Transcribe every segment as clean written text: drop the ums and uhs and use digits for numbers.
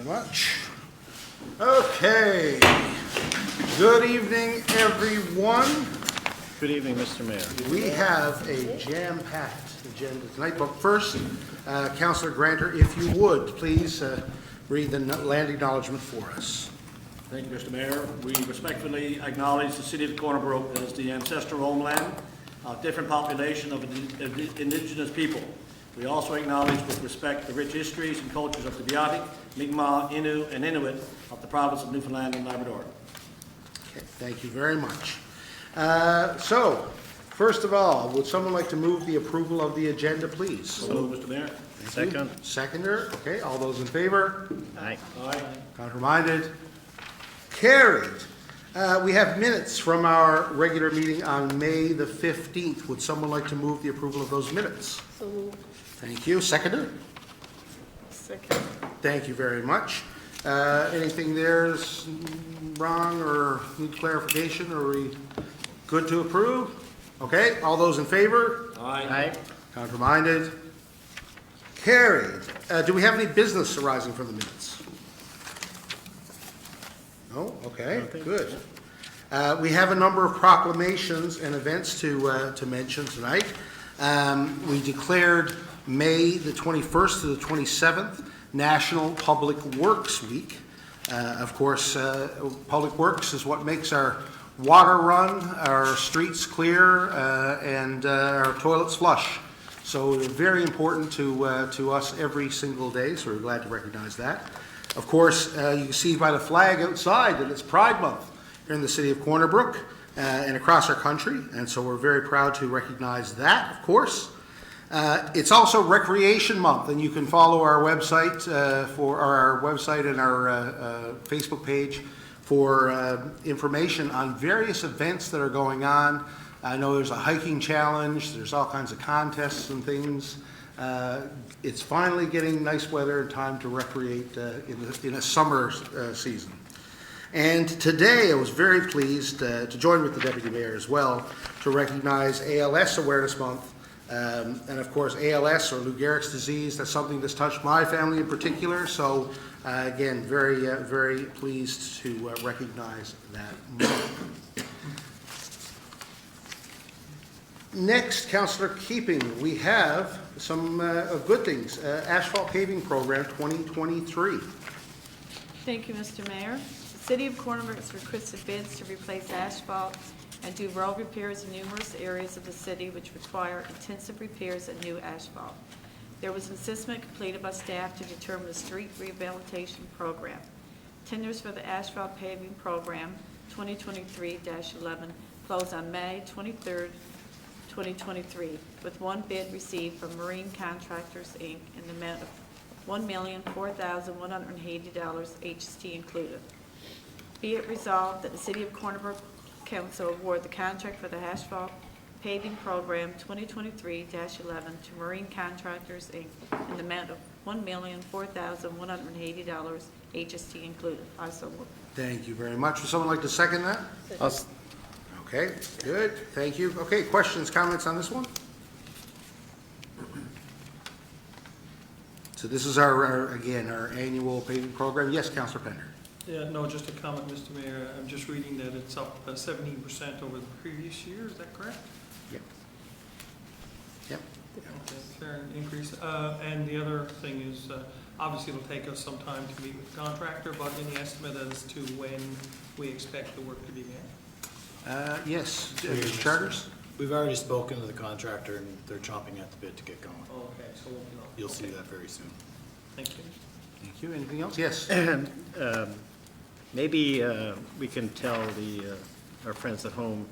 very much. Okay. Good evening, everyone. Good evening, Mr. Mayor. We have a jam-packed agenda tonight, but first, Councillor Granter, if you would, please read the land acknowledgement for us. Thank you, Mr. Mayor. We respectfully acknowledge the city of Corner Brook as the ancestral homeland of different population of indigenous people. We also acknowledge with respect the rich histories and cultures of the Beothuk, Mi'kmaq, Innu, and Inuit of the province of Newfoundland and Labrador. Okay, thank you very much. So, first of all, would someone like to move the approval of the agenda, please? So moved, Mr. Mayor. Thank you. Seconder, okay, all those in favor? Aye. Aye. Counter-minded? Carried. We have minutes from our regular meeting on May the 15th. Would someone like to move the approval of those minutes? So moved. Thank you. Seconder? Second. Thank you very much. Anything there's wrong or need clarification, or are we good to approve? Okay, all those in favor? Aye. Counter-minded? Carried. Do we have any business arising from the minutes? No? Okay, good. We have a number of proclamations and events to mention tonight. We declared May the 21st to the 27th National Public Works Week. Of course, Public Works is what makes our water run, our streets clear, and our toilets flush. So they're very important to us every single day, so we're glad to recognize that. Of course, you can see by the flag outside that it's Pride Month here in the city of Corner Brook and across our country, and so we're very proud to recognize that, of course. It's also Recreation Month, and you can follow our website and our Facebook page for information on various events that are going on. I know there's a hiking challenge, there's all kinds of contests and things. It's finally getting nice weather and time to recreate in a summer season. And today I was very pleased to join with the Deputy Mayor as well to recognize ALS Awareness Month. And of course, ALS, or Lou Gehrig's disease, that's something that's touched my family in particular. So again, very pleased to recognize that month. Next, Councillor Keeping, we have some good things. Asphalt Paving Program 2023. Thank you, Mr. Mayor. The City of Corner Brook has requested bids to replace asphalt and do road repairs in numerous areas of the city which require intensive repairs and new asphalt. There was an assessment completed by staff to determine the street rehabilitation program. Tenders for the asphalt paving program 2023-11 closed on May 23rd, 2023, with one bid received from Marine Contractors, Inc. in the amount of $1,004,180, HST included. Be it resolved that the City of Corner Brook Council award the contract for the asphalt paving program 2023-11 to Marine Contractors, Inc. in the amount of $1,004,180, HST included. I so move. Thank you very much. Would someone like to second that? Okay, good. Thank you. Okay, questions, comments on this one? So this is our annual paving program. Yes, Councillor Pender. Yeah, no, just a comment, Mr. Mayor. I'm just reading that it's up 17% over the previous year. Is that correct? Yep. Yep. Okay, fair increase. And the other thing is, obviously it'll take us some time to meet with the contractor, but any estimate as to when we expect the work to begin? Yes, Mr. Charters? We've already spoken to the contractor and they're chomping at the bit to get going. Oh, okay, so You'll see that very soon. thank you. Thank you. Anything else? Yes. Maybe we can tell our friends at home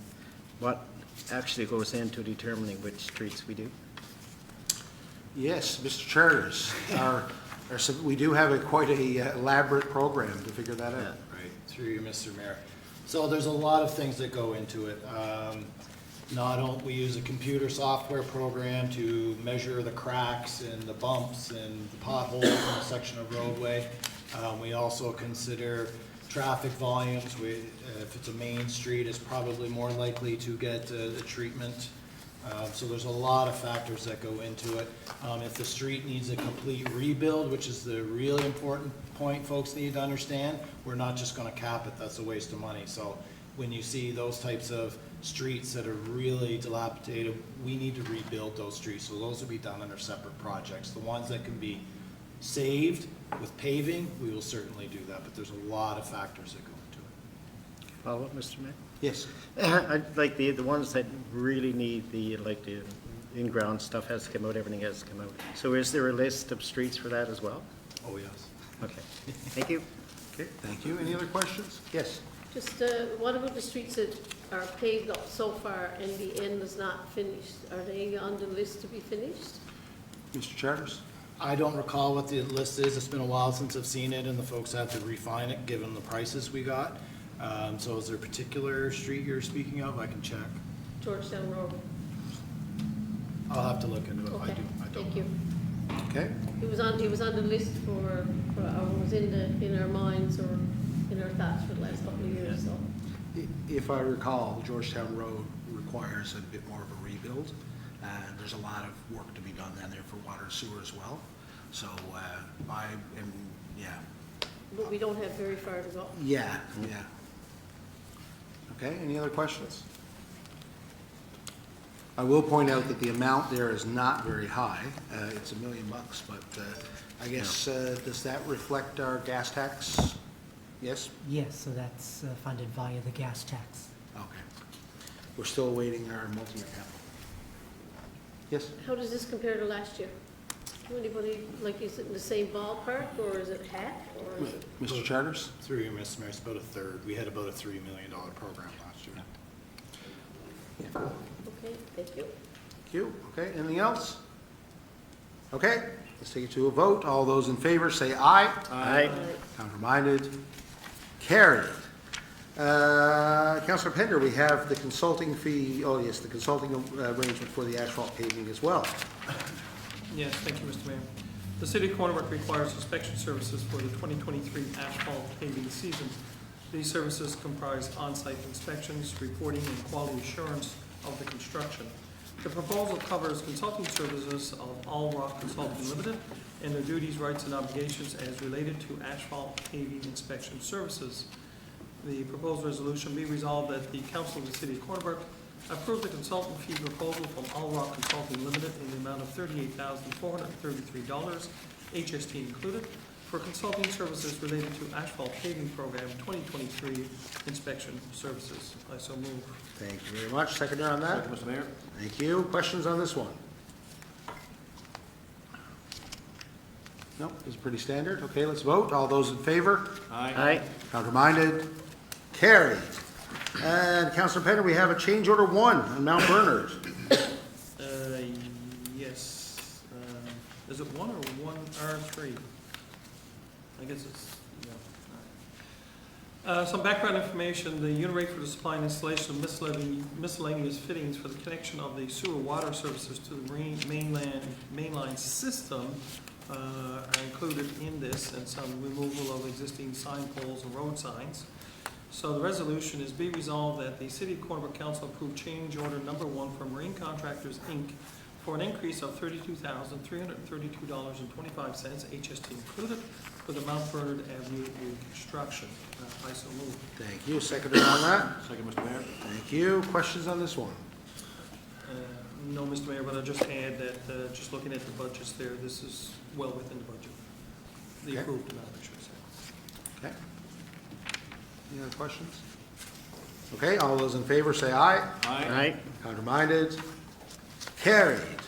what actually goes into determining which streets we do. Yes, Mr. Charters. We do have quite a elaborate program to figure that out. Right, through you, Mr. Mayor. So there's a lot of things that go into it. We use a computer software program to measure the cracks and the bumps and the potholes in a section of roadway. We also consider traffic volumes. If it's a main street, it's probably more likely to get the treatment So there's a lot of factors that go into it. If the street needs a complete rebuild, which is the really important point folks need to understand, we're not just gonna cap it, that's a waste of money. So when you see those types of streets that are really dilapidated, we need to rebuild those streets. So those will be done under separate projects. The ones that can be saved with paving, we will certainly do that, but there's a lot of factors that go into it. Follow up, Mr. Mayor? Yes. I'd like the ones that really need the in-ground stuff has to come out, everything has to come out. So is there a list of streets for that as well? Oh, yes. Okay, thank you. Okay, thank you. Any other questions? Yes. Just, what about the streets that are paved up so far and the end is not finished? Are they on the list to be finished? Mr. Charters? I don't recall what the list is. It's been a while since I've seen it, and the folks had to refine it, given the prices we got. So is there a particular street you're speaking of? I can check. Georgetown Road? I'll have to look into it. Okay, I don't. thank you. Okay. It was on the list or was in our minds or in our thoughts for the last couple of years, so. If I recall, Georgetown Road requires a bit more of a rebuild. There's a lot of work to be done down there for water and sewer as well. So yeah. But we don't have very far to go. Yeah. Okay, any other questions? I will point out that the amount there is not very high. It's $1 million, but I guess, does that reflect our gas tax? Yes? Yes, so that's funded via the gas tax. Okay. We're still awaiting our multi-year capital. Yes? How does this compare to last year? Anybody, like, is it in the same ballpark or is it half or is it? Mr. Charters? Through you, Mr. Mayor, it's about a third. We had about a $3 million program last year. Okay, thank you. Thank you. Okay, anything else? Okay, let's take it to a vote. All those in favor say aye. Aye. Counterminded? Carried. Councillor Pender, we have the consulting fee, oh yes, the consulting arrangement for the asphalt paving as well. Yes, thank you, Mr. Mayor. The City of Corner Brook requires inspection services for the 2023 asphalt paving season. These services comprise on-site inspections, reporting, and quality assurance of the construction. The proposal covers consulting services of All Rock Consulting Limited and their duties, rights, and obligations as related to asphalt paving inspection services. The proposed resolution be resolved that the Council of the City of Corner Brook approve the consultant fee proposal from All Rock Consulting Limited in the amount of $38,433, HST included, for consulting services related to asphalt paving program 2023 inspection services. I so move. Thank you very much. Seconder on that? Second, Mr. Mayor. Thank you. Questions on this one? No, it's pretty standard. Okay, let's vote. All those in favor? Aye. Counterminded? Carried. And Councillor Pender, we have a change order 1 on Mount Bernard. Yes. Is it 1 or 1R3? I guess it's, yeah. All right. Some background information. The unit rate for the supply and installation of miscellaneous fittings for the connection of the sewer water services to the mainline system are included in this, and some removal of existing sign poles and road signs. So the resolution is be resolved that the City of Corner Brook Council approve change order number 1 for Marine Contractors, Inc. for an increase of $32,332.25, HST included, for the Mount Bernard Avenue reconstruction. I so move. Thank you. Seconder on that? Second, Mr. Mayor. Thank you. Questions on this one? No, Mr. Mayor, but I'll just add that, just looking at the budgets there, this is well within the budget. The Okay. approved amount, I should say. Okay. Any other questions? Okay, all those in favor say aye. Aye. Counterminded? Carried.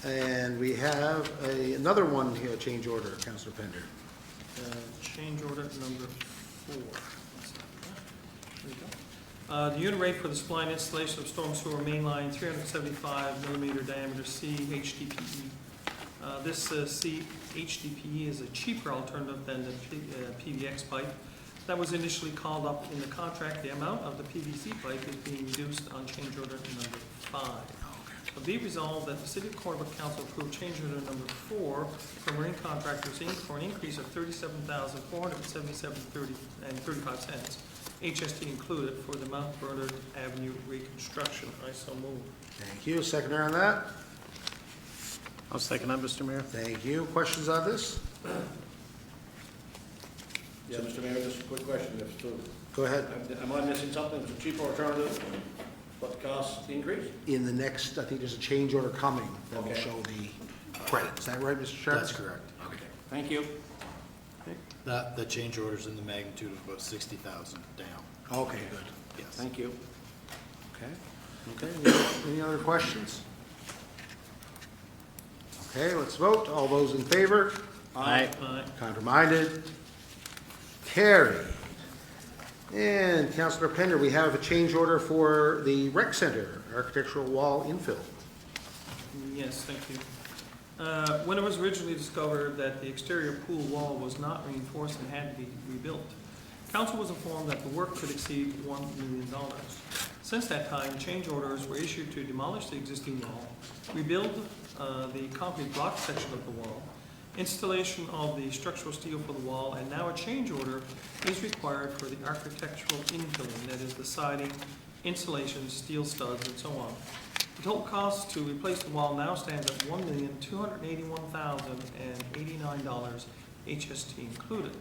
And we have another one here, change order, Councillor Pender. Change order number 4. There we go. The unit rate for the supply and installation of storm sewer mainline 375 millimeter diameter CHDPE. This CHDPE is a cheaper alternative than the PVX pipe. That was initially called up in the contract. The amount of the PVC pipe is being reduced on change order number 5. Be resolved that the City of Corner Brook Council approve change order number 4 for Marine Contractors, Inc. for an increase of $37,477.35 HST included, for the Mount Bernard Avenue reconstruction. I so move. Thank you. Seconder on that? I'll second that, Mr. Mayor. Thank you. Questions on this? Yeah, Mr. Mayor, just a quick question, if it's true. Go ahead. Am I missing something? It's a cheaper alternative, but the cost increase? In the next, I think there's a change order coming that will Okay. show the credit. Is that right, Mr. Chairman? That's correct. Okay. Thank you. The change order's in the magnitude of about 60,000 down. Okay, good. Yes. Thank you. Okay. Okay, any other questions? Okay, let's vote. All those in favor? Aye. Aye. Counter-minded? Carried. And Councillor Pender, we have a change order for the rec center, architectural wall infill. Yes, thank you. When it was originally discovered that the exterior pool wall was not reinforced and had to be rebuilt, council was informed that the work could exceed $1 million. Since that time, change orders were issued to demolish the existing wall, rebuild the concrete block section of the wall, installation of the structural steel for the wall, and now a change order is required for the architectural infilling, that is the siding, insulation, steel studs, and so on. The total cost to replace the wall now stands at $1,281,089, HST included.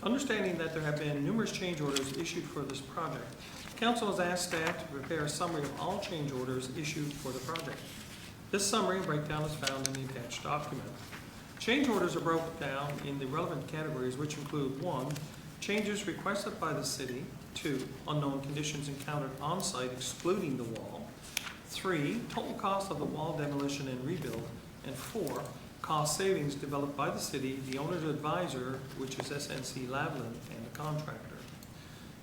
Understanding that there have been numerous change orders issued for this project, council has asked staff to prepare a summary of all change orders issued for the project. This summary breakdown is found in the attached document. Change orders are broken down in the relevant categories, which include 1, changes requested by the city; 2, unknown conditions encountered on-site excluding the wall; 3, total cost of the wall demolition and rebuild; and 4, cost savings developed by the city, the owner's advisor, which is SNC Lavalin, and the contractor.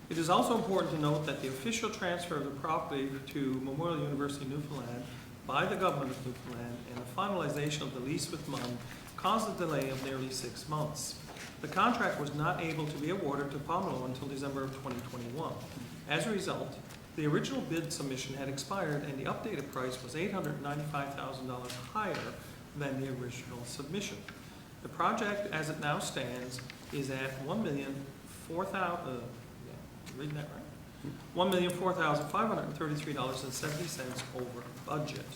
It is also important to note that the official transfer of the property to Memorial University Newfoundland by the government of Newfoundland and the finalization of the lease with MUN caused a delay of nearly 6 months. The contract was not able to be awarded to Pomelo until December of 2021. As a result, the original bid submission had expired and the updated price was $895,000 higher than the original submission. The project, as it now stands, is at $1,004,533.70 over budget.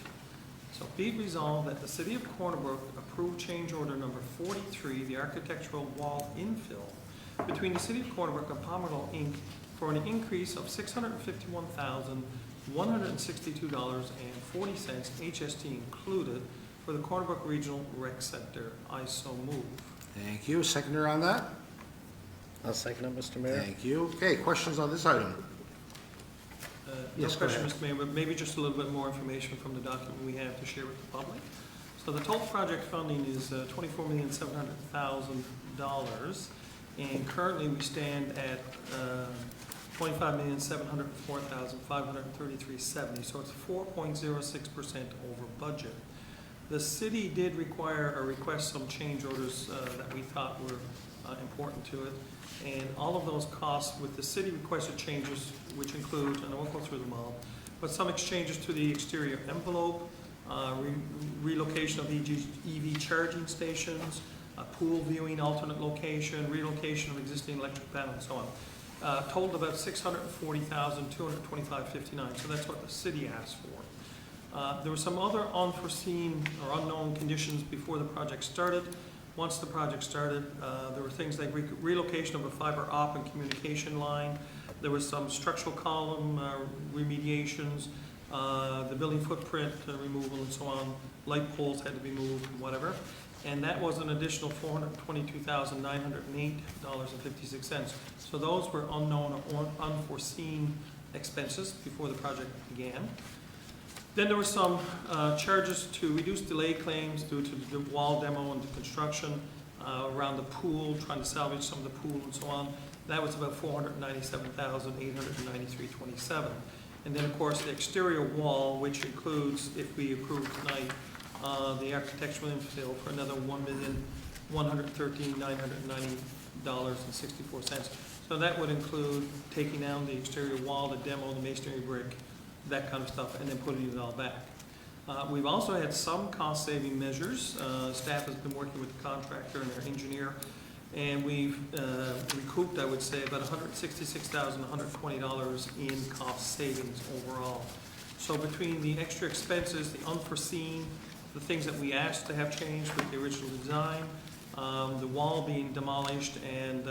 So be it resolved that the City of Corner Brook approve change order number 43, the architectural wall infill, between the City of Corner Brook and Pomelo Inc. for an increase of $651,162.40, HST included, for the Corner Brook Regional Rec Center. I so move. Thank you. Seconder on that? I'll second it, Mr. Mayor. Thank you. Okay, questions on this item? No Yes, go question, ahead. Mr. Mayor, but maybe just a little bit more information from the document we have to share with the public. So the total project funding is $24,700,000, and currently we stand at $25,704,533.70, so it's 4.06% over budget. The city did require or request some change orders that we thought were important to it. And all of those costs with the city requested changes, which include, and I won't go through them all, but some exchanges to the exterior envelope, relocation of EV charging stations, pool viewing alternate location, relocation of existing electric panel, and so on. Totaled about $640,225.59, so that's what the city asked for. There were some other unforeseen or unknown conditions before the project started. Once the project started, there were things like relocation of a fiber optic communication line. There was some structural column remediations, the building footprint removal and so on. Light poles had to be moved, whatever. And that was an additional $422,908.56. So those were unknown or unforeseen expenses before the project began. Then there were some charges to reduce delay claims due to the wall demo and the construction around the pool, trying to salvage some of the pool and so on. That was about $497,893.27. And then, of course, the exterior wall, which includes, if we approve tonight, the architectural infill for another $1,113,990.64. So that would include taking down the exterior wall, the demo, the masonry brick, that kind of stuff, and then putting it all back. We've also had some cost-saving measures. Staff has been working with the contractor and their engineer And we've recouped, I would say, about $166,120 in cost savings overall. So between the extra expenses, the unforeseen, the things that we asked to have changed with the original design, the wall being demolished and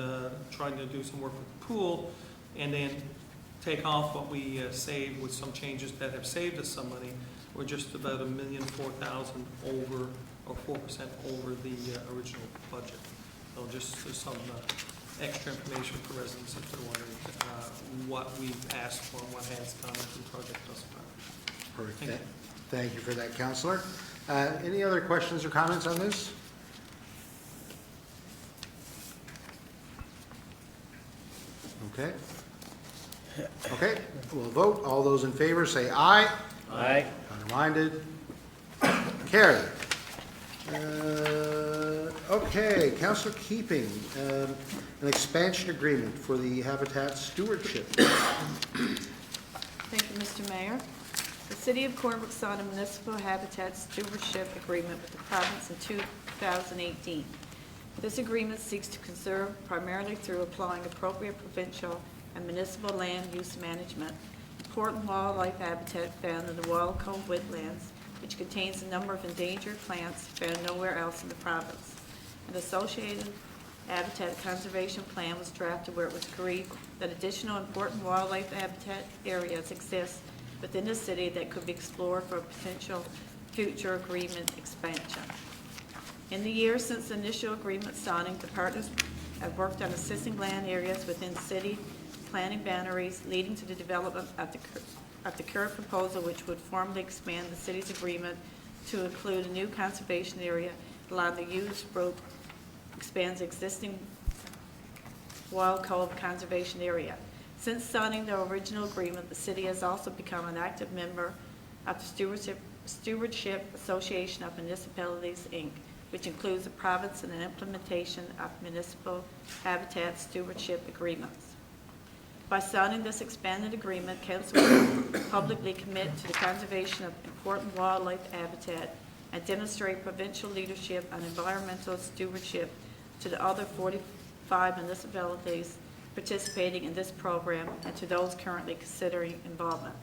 trying to do some work with the pool, and then take off what we saved with some changes that have saved us some money, we're just about $1,004,000 over, or 4% over the original budget. So just some extra information for residents if they're wondering what we've asked for and what has done with the project thus far. Perfect. Thank you. Thank you for that, Councillor. Any other questions or comments on this? Okay. Okay, we'll vote. All those in favor say aye. Aye. Counter-minded? Carried. Okay, Councillor Keeping, an expansion agreement for the Habitat Stewardship. Thank you, Mr. Mayor. The City of Corner Brook signed a municipal habitat stewardship agreement with the province in 2018. This agreement seeks to conserve primarily through applying appropriate provincial and municipal land use management, important wildlife habitat found in the Wild Cove Woodlands, which contains a number of endangered plants found nowhere else in the province. An associated habitat conservation plan was drafted where it was agreed that additional important wildlife habitat areas exist within the city that could be explored for a potential future agreement expansion. In the years since the initial agreement signing, the partners have worked on assessing land areas within city planning boundaries, leading to the development of the current proposal, which would formally expand the city's agreement to include a new conservation area along the Hughes Brook, expands existing Wild Cove Conservation Area. Since signing the original agreement, the city has also become an active member of the Stewardship Association of Municipalities, Inc., which includes the province and the implementation of municipal habitat stewardship agreements. By signing this expanded agreement, council will publicly commit to the conservation of important wildlife habitat and demonstrate provincial leadership on environmental stewardship to the other 45 municipalities participating in this program and to those currently considering involvement.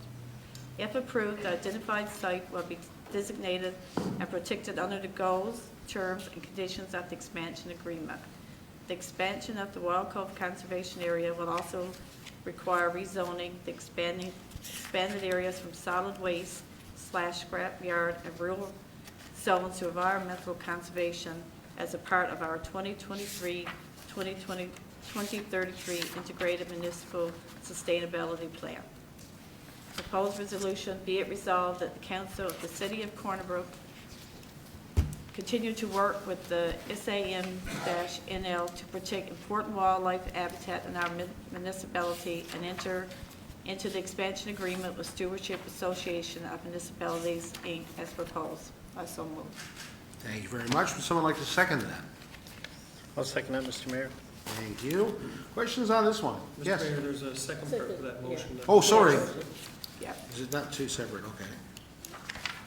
If approved, the identified site will be designated and protected under the goals, terms, and conditions of the expansion agreement. The expansion of the Wild Cove Conservation Area will also require rezoning the expanded areas from solid waste / scrap yard and rural zones to environmental conservation as a part of our 2033 Integrated Municipal Sustainability Plan. Proposed resolution, be it resolved that the Council of the City of Corner Brook continue to work with the SAM-NL to protect important wildlife habitat in our municipality and enter into the expansion agreement with Stewardship Association of Municipalities, Inc., as proposed. I so move. Thank you very much. Would someone like to second that? I'll second that, Mr. Mayor. Thank you. Questions on this one? Mr. Yes. Mayor, there's a second part to that Second, motion. Oh, sorry. Yeah. Is it not two separate? Okay.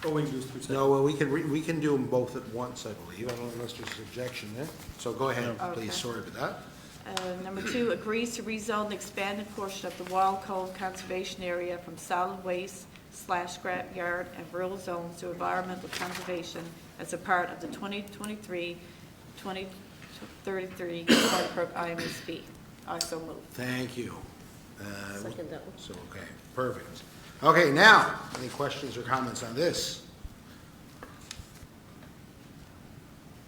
Oh, we can do 2 seconds. No, well, we can do them both at once, I believe. I don't know unless there's objection there. So go ahead, No. please. Okay. Sorry about that. Number 2, agrees to rezone the expanded portion of the Wild Cove Conservation Area from solid waste / scrap yard and rural zones to environmental conservation as a part of the 2023 Corner Brook IMSB. I so move. Thank you. Second that one. So, okay, perfect. Okay, now, any questions or comments on this?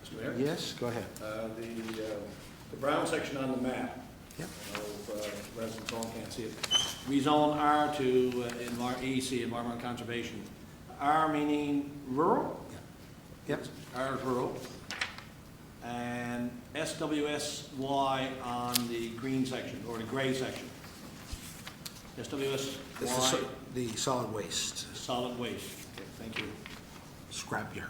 Mr. Mayor? Yes, go ahead. The brown section on the map, Yep. I know residents at home can't see it. Rezone R to EC, Environmental Conservation. R meaning rural? Yep. R is rural. And SWSY on the green section, or the gray section. This SWSY, is the solid waste, solid waste. Okay, thank you. scrap yard.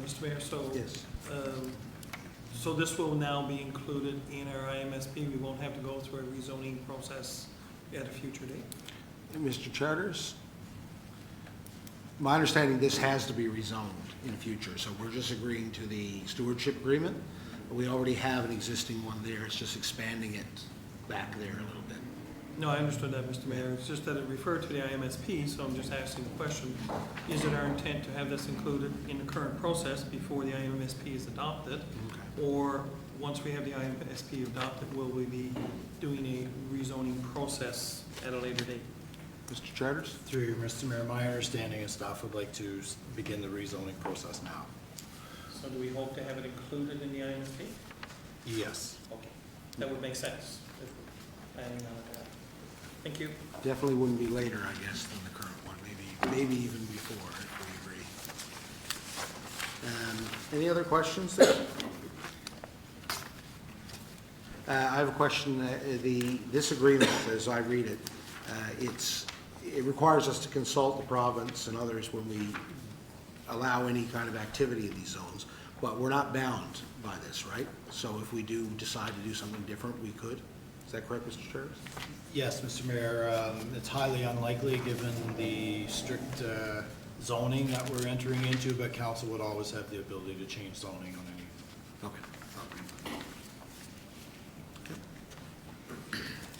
Mr. Mayor, so. Yes. So this will now be included in our IMSP. We won't have to go through a rezoning process at a future date. Mr. Charters? my understanding, this has to be rezoned in the future, so we're just agreeing to the stewardship agreement. We already have an existing one there, it's just expanding it back there a little bit. No, I understood that, Mr. Mayor. It's just that it referred to the IMSP, so I'm just asking the question, is it our intent to have this included in the current process before the IMSP is adopted? Or once we have the IMSP adopted, will we be doing a rezoning process at a later date? Mr. Charters? Through you, Mr. Mayor, my understanding is staff would like to begin the rezoning process now. So do we hope to have it included in the IMSP? Yes. Okay, that would make sense if we're planning on that. Thank you. Definitely wouldn't be later, I guess, than the current one, maybe even before, if we agree. Any other questions there? I have a question. This agreement, as I read it, it requires us to consult the province and others when we allow any kind of activity in these zones, but we're not bound by this, right? So if we do decide to do something different, we could. Is that correct, Mr. Chair? Yes, Mr. Mayor, it's highly unlikely, given the strict zoning that we're entering into, but council would always have the ability to change zoning on any. Okay.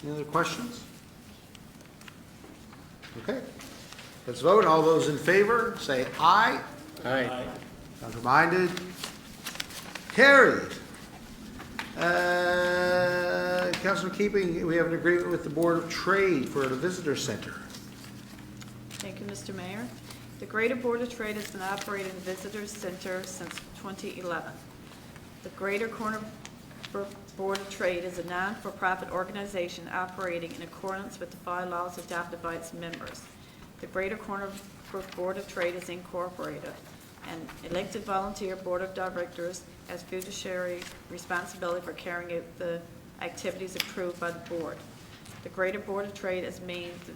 Any other questions? Okay. Let's vote. All those in favor, say aye. Aye. Counterminded? Carried. Councilor Keeping, we have an agreement with the Board of Trade for the Visitor Center. Thank you, Mr. Mayor. The Greater Board of Trade has been operating the Visitor Center since 2011. The Greater Corner Brook Board of Trade is a non-for-profit organization operating in accordance with the bylaws adopted by its members. The Greater Corner Brook Board of Trade is incorporated. An elected volunteer board of directors has fiduciary responsibility for carrying out the activities approved by the board. The Greater Board of Trade has maintained the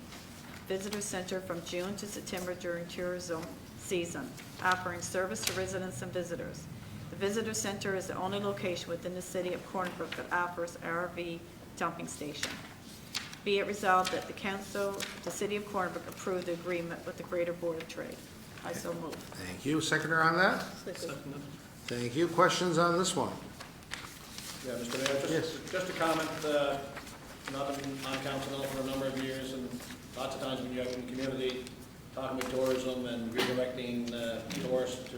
Visitor Center from June to September during tourism season, offering service to residents and visitors. The Visitor Center is the only location within the city of Corner Brook that offers RV dumping station. Be it resolved that the council, the city of Corner Brook, approve the agreement with the Greater Board of Trade. I so move. Thank you. Seconder on that? Seconded. Thank you. Questions on this one? Yeah, Mr. Mayor, just a comment, not been on council now for a number of years, and lots of times when you're out in the community, talking with tourism and redirecting tourists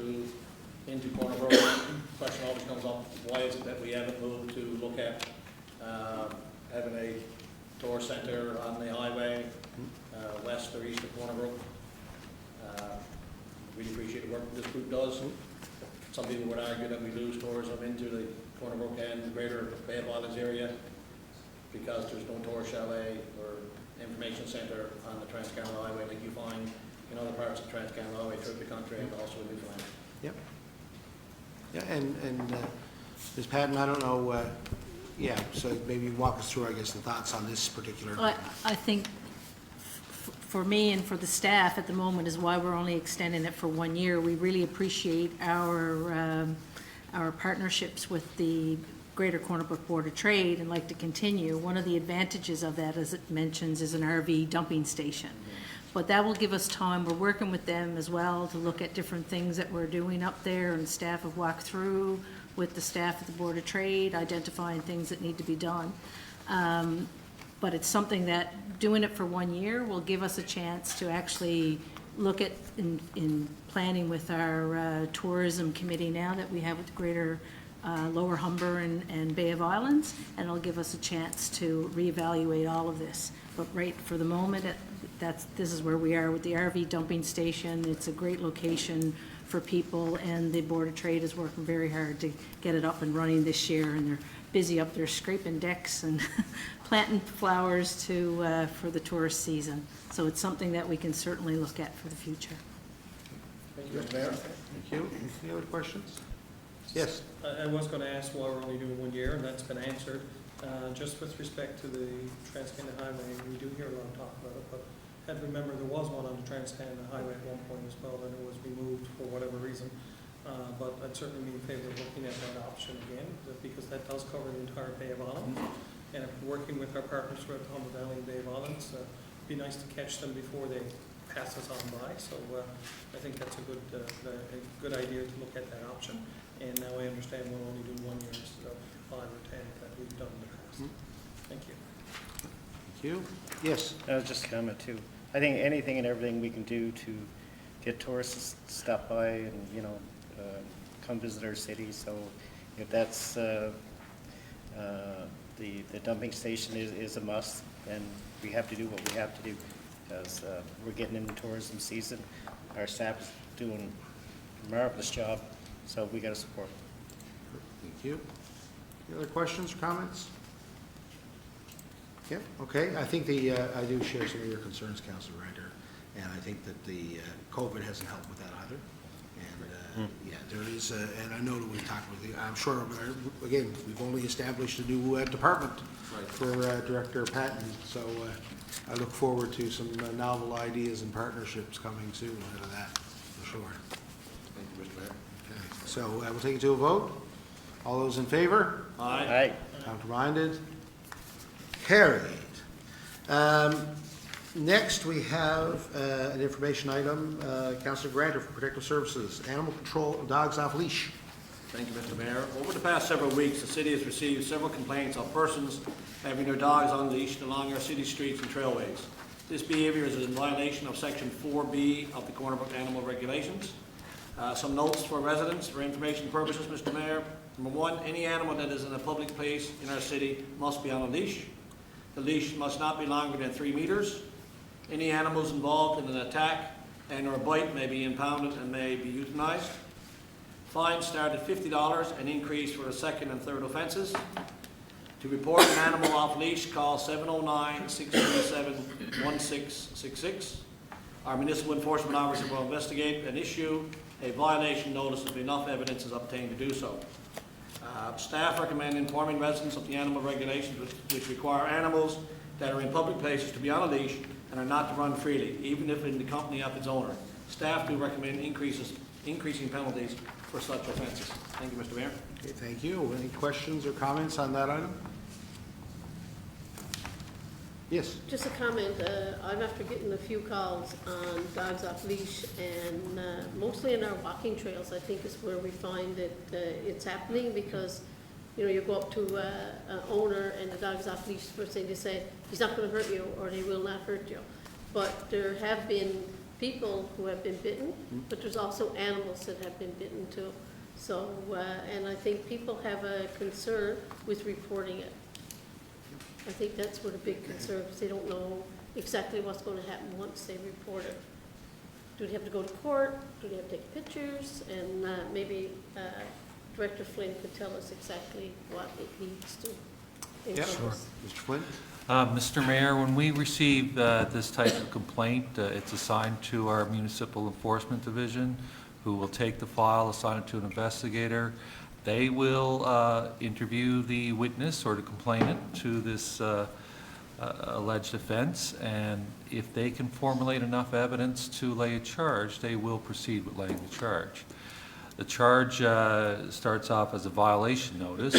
into Corner Brook, the question always comes up, why is it that we haven't moved to look at having a tour center on the highway, west or east of Corner Brook? Really appreciate the work this group does. Some people would argue that we lose tourism into the Corner Brook and the greater Bay of Islands area because there's no tour chalet or information center on the Trans-Canada Highway like you find in other parts of the Trans-Canada Highway throughout the country and also in Newfoundland. Yep. Yeah, and Ms. Patton, I don't know, so maybe walk us through, I guess, the thoughts on this particular. I think for me and for the staff at the moment is why we're only extending it for 1 year. We really appreciate our partnerships with the Greater Corner Brook Board of Trade and like to continue. One of the advantages of that, as it mentions, is an RV dumping station. But that will give us time. We're working with them as well to look at different things that we're doing up there, and staff have walked through with the staff at the Board of Trade, identifying things that need to be done. But it's something that doing it for 1 year will give us a chance to actually look at in planning with our tourism committee now that we have with Greater Lower Humber and Bay of Islands, and it'll give us a chance to reevaluate all of this. But right for the moment, this is where we are with the RV dumping station. It's a great location for people, and the Board of Trade is working very hard to get it up and running this year, and they're busy up there scraping decks and planting flowers for the tourist season. So it's something that we can certainly look at for the future. Thank you, Mr. Mayor. Thank you. Any other questions? Yes. I was going to ask why we're only doing 1 year, and that's been answered. Just with respect to the Trans-Canada Highway, we do hear a lot of talk about it, but had to remember there was one on the Trans-Canada Highway at one point as well, and it was removed for whatever reason. But I'd certainly be in favor of looking at that option again, because that does cover the entire Bay of Islands. And if we're working with our partners throughout the Humber Valley and Bay of Islands, it'd be nice to catch them before they pass this on by. So I think that's a good idea to look at that option. And now I understand we'll only do 1 year instead of 5 or 10 that we've done in the past. Thank you. Thank you. Yes? Just a comment too. I think anything and everything we can do to get tourists to stop by and, come visit our city. So if that's, the dumping station is a must, and we have to do what we have to do because we're getting into tourism season. Our staff is doing a marvelous job, so we got to support them. Thank you. Any other questions or comments? Yeah, okay. I think I do share some of your concerns, Councilor Ryder, and I think that the COVID hasn't helped with that either. And yeah, there is, and I know that we talked with you, I'm sure, again, we've only established a new department for Director Patton, so I look forward to some novel ideas and partnerships coming soon out of that, for sure. Thank you, Mr. Mayor. Okay, so we'll take it to a vote. All those in favor? Aye. Counter-minded? Carried. Next, we have an information item, Councilor Grantor for Protective Services, Animal Control Dogs Off Leash. Thank you, Mr. Mayor. Over the past several weeks, the city has received several complaints of persons having their dogs unleashed along our city streets and trailways. This behavior is in violation of Section 4B of the Corner Brook Animal Regulations. Some notes for residents for information purposes, Mr. Mayor. Number one, any animal that is in a public place in our city must be on a leash. The leash must not be longer than 3 meters. Any animals involved in an attack and or a bite may be impounded and may be euthanized. Fines start at $50 and increase for the second and third offenses. To report an animal off leash, call 709-637-1666. Our municipal enforcement officer will investigate and issue a violation notice if enough evidence is obtained to do so. Staff recommend informing residents of the animal regulations which require animals that are in public places to be on a leash and are not to run freely, even if in the company of its owner. Staff do recommend increasing penalties for such offenses. Thank you, Mr. Mayor. Okay, thank you. Any questions or comments on that item? Yes. Just a comment, I'm after getting a few calls on dogs off leash, and mostly in our walking trails, I think is where we find that it's happening, because, you go up to an owner and the dog's off leash, first thing they say, he's not gonna hurt you, or they will not hurt you. But there have been people who have been bitten, but there's also animals that have been bitten too. So, and I think people have a concern with reporting it. I think that's what a big concern, because they don't know exactly what's going to happen once they report it. Do they have to go to court? Do they have to take pictures? And maybe Director Flynn could tell us exactly what it needs to encompass. Mr. Flynn? Mr. Mayor, when we receive this type of complaint, it's assigned to our Municipal Enforcement Division, who will take the file, assign it to an investigator. They will interview the witness or the complainant to this alleged offense, and if they can formulate enough evidence to lay a charge, they will proceed with laying the charge. The charge starts off as a violation notice.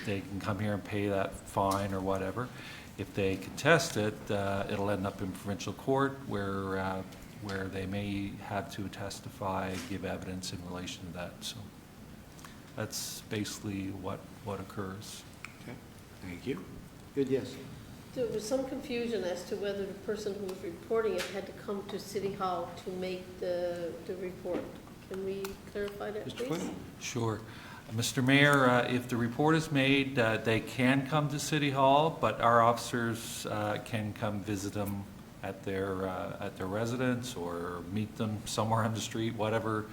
They can come here and pay that fine or whatever. If they contest it, it'll end up in provincial court where they may have to testify, give evidence in relation to that. So that's basically what occurs. Okay, thank you. Good, yes. There was some confusion as to whether the person who was reporting it had to come to City Hall to make the report. Can we clarify that, Mr. please? Flynn? Sure. Mr. Mayor, if the report is made, they can come to City Hall, but our officers can come visit them at their residence or meet them somewhere on the street, whatever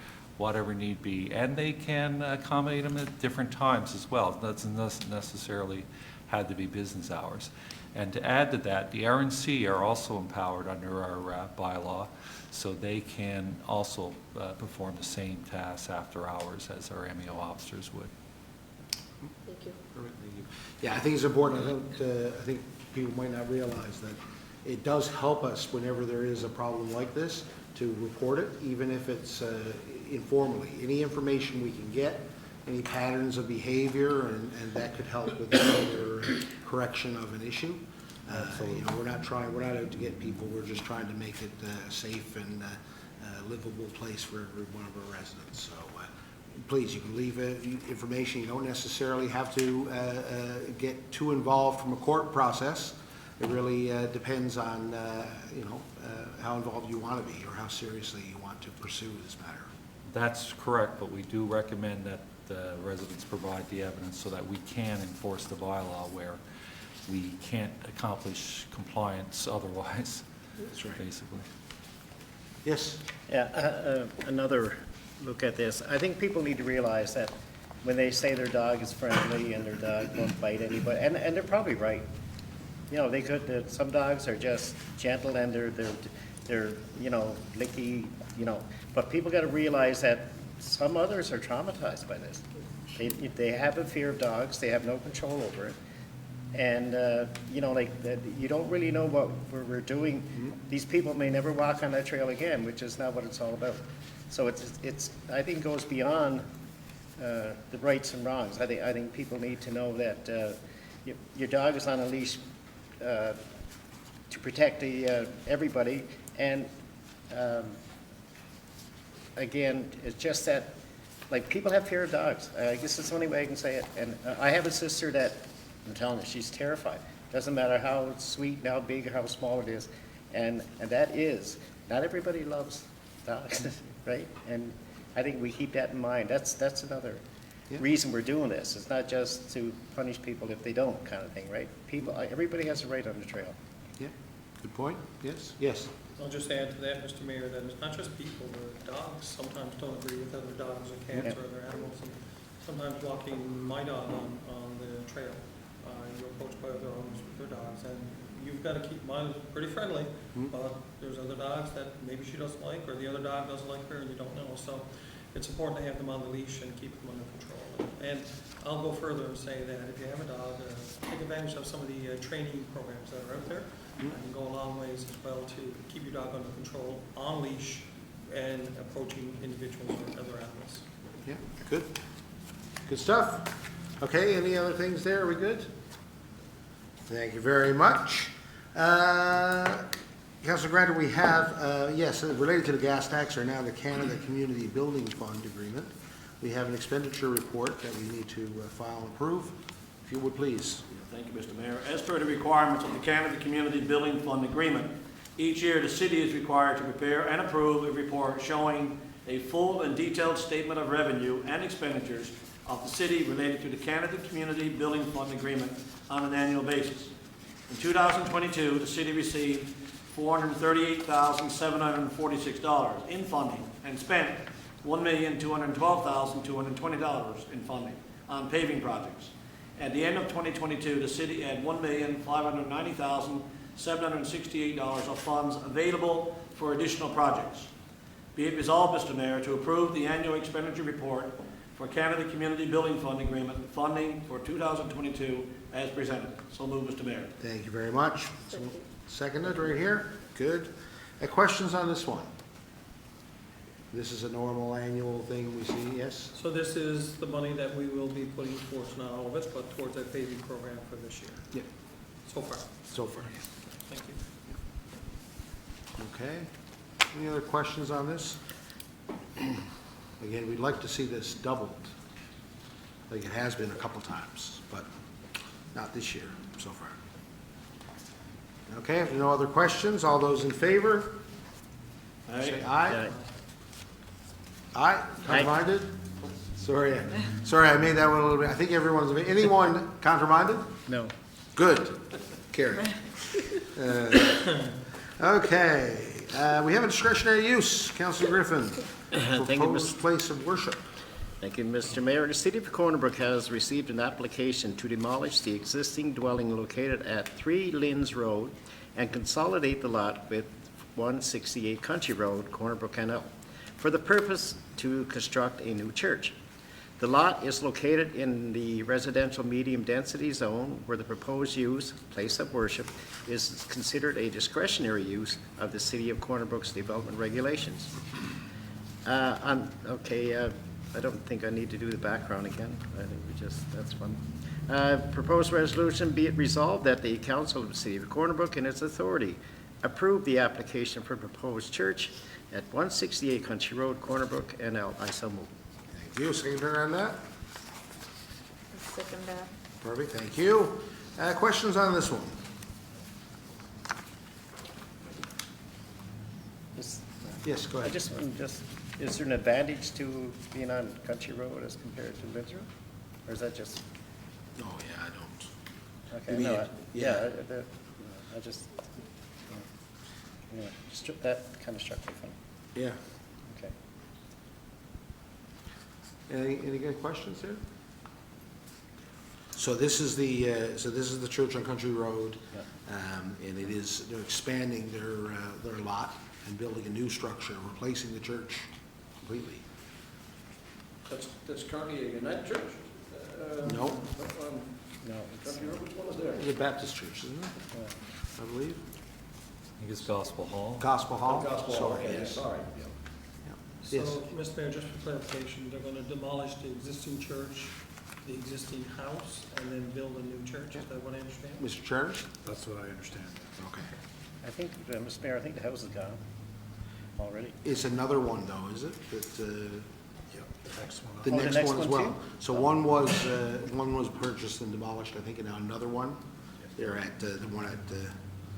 need be. And they can accommodate them at different times as well. It doesn't necessarily have to be business hours. And to add to that, the RNC are also empowered under our bylaw, so they can also perform the same tasks after hours as our MEO officers would. Thank you. Perfect, thank you. Yeah, I think it's important. I think people might not realize that it does help us whenever there is a problem like this to report it, even if it's informally. Any information we can get, any patterns of behavior, and that could help with further correction of an issue. You know, we're not out to get people, we're just trying to make it a safe and livable place for every one of our residents. So please, you can leave information. You don't necessarily have to get too involved from a court process. It really depends on, you know, how involved you want to be or how seriously you want to pursue this matter. That's correct, but we do recommend that the residents provide the evidence so that we can enforce the bylaw where we can't accomplish compliance otherwise, That's right. basically. Yes? Yeah, another look at this. I think people need to realize that when they say their dog is friendly and their dog won't bite anybody, and they're probably right. You know, they could, some dogs are just gentle and they're, you know, licky, you know. But people got to realize that some others are traumatized by this. They have a fear of dogs. They have no control over it. And, you know, like, you don't really know what we're doing. These people may never walk on that trail again, which is not what it's all about. So it's I think goes beyond the rights and wrongs. I think people need to know that your dog is on a leash to protect everybody. And again, it's just that, like, people have fear of dogs. I guess that's the only way I can say it. And I have a sister that, I'm telling you, she's terrified. Doesn't matter how sweet, how big, or how small it is. And that is, not everybody loves dogs, right? And I think we keep that in mind. That's another reason we're doing this. It's not just to punish people if they don't, kind of thing, right? Everybody has a right on the trail. Yeah, good point. Yes? Yes. I'll just add to that, Mr. Mayor, that it's not just people, the dogs sometimes don't agree with other dogs or cats or other animals. And sometimes walking my dog on the trail, you're approached by other owners with their dogs, and you've got to keep mine pretty friendly, but there's other dogs that maybe she doesn't like, or the other dog doesn't like her, and you don't know. So it's important to have them on the leash and keep them under control. And I'll go further and say that if you have a dog, take advantage of some of the training programs that are out there. And go a long ways as well to keep your dog under control, on leash, and approaching individuals or other animals. Yeah, good. Good stuff. Okay, any other things there? Are we good? Thank you very much. Councilor Granter, we have, yes, related to the gas tax or now the Canada Community Building Fund Agreement. We have an expenditure report that we need to file and approve. If you would, please. Thank you, Mr. Mayor. As per the requirements of the Canada Community Building Fund Agreement, each year the city is required to prepare and approve a report showing a full and detailed statement of revenue and expenditures of the city related to the Canada Community Building Fund Agreement on an annual basis. In 2022, the city received $438,746 in funding and spent $1,212,220 in funding on paving projects. At the end of 2022, the city had $1,590,768 of funds available for additional projects. Be it resolved, Mr. Mayor, to approve the annual expenditure report for Canada Community Building Fund Agreement funding for 2022 as presented. So move, Mr. Mayor. Thank you very much. Seconded right here. Good. Questions on this one? This is a normal annual thing we see, yes? So this is the money that we will be putting towards, not all of it, but towards that paving program for this year. Yeah. So far. So far. Thank you. Okay. Any other questions on this? Again, we'd like to see this doubled, like it has been a couple times, but not this year so far. Okay, if there are no other questions, all those in favor? Say aye. Aye, counter-minded? Sorry, I made that one a little bit, I think everyone's, anyone counter-minded? No. Good, carried. Okay, we have a discretionary use, Councilor Griffin. Thank you, Proposed place of worship. Thank you, Mr. Mayor. The City of Corner Brook has received an application to demolish the existing dwelling located at 3 Linz Road and consolidate the lot with 168 Country Road, Corner Brook, NL, for the purpose to construct a new church. The lot is located in the residential medium density zone where the proposed use, place of worship, is considered a discretionary use of the City of Corner Brook's development regulations. I don't think I need to do the background again. I think that's fun. Proposed resolution, be it resolved that the council of the city of Corner Brook in its authority approve the application for proposed church at 168 Country Road, Corner Brook, NL. I so move. Thank you. Seconder on that? Second that. Perfect, thank you. Questions on this one? Yes, go I ahead. just, is there an advantage to being on Country Road as compared to Lindsay Road? Or is that just, Oh, yeah, I don't. okay, You no, mean- yeah, I just, that kind of struck me funny. Yeah. Okay. Any good questions here? So this is the church on Country Road, and it is, they're expanding their lot and building a new structure, replacing the church completely. That's currently a United Church? No, No, it's, Country Road, which one is there? the Baptist church, isn't it? I believe. I think it's Gospel Hall. Gospel Hall? Gospel, Sorry, okay, yes. sorry. Yes. So, Mr. Mayor, just for clarification, they're gonna demolish the existing church, the existing house, and then build a new church, is that what I understand? Mr. Charters? That's what I understand. Okay. I think, Mr. Mayor, I think the house is gone already. It's another one though, is it? That, Yep, the next one. the Oh, the next next one as one well. too? So one was purchased and demolished, I think, and now another one. They're at, the one at,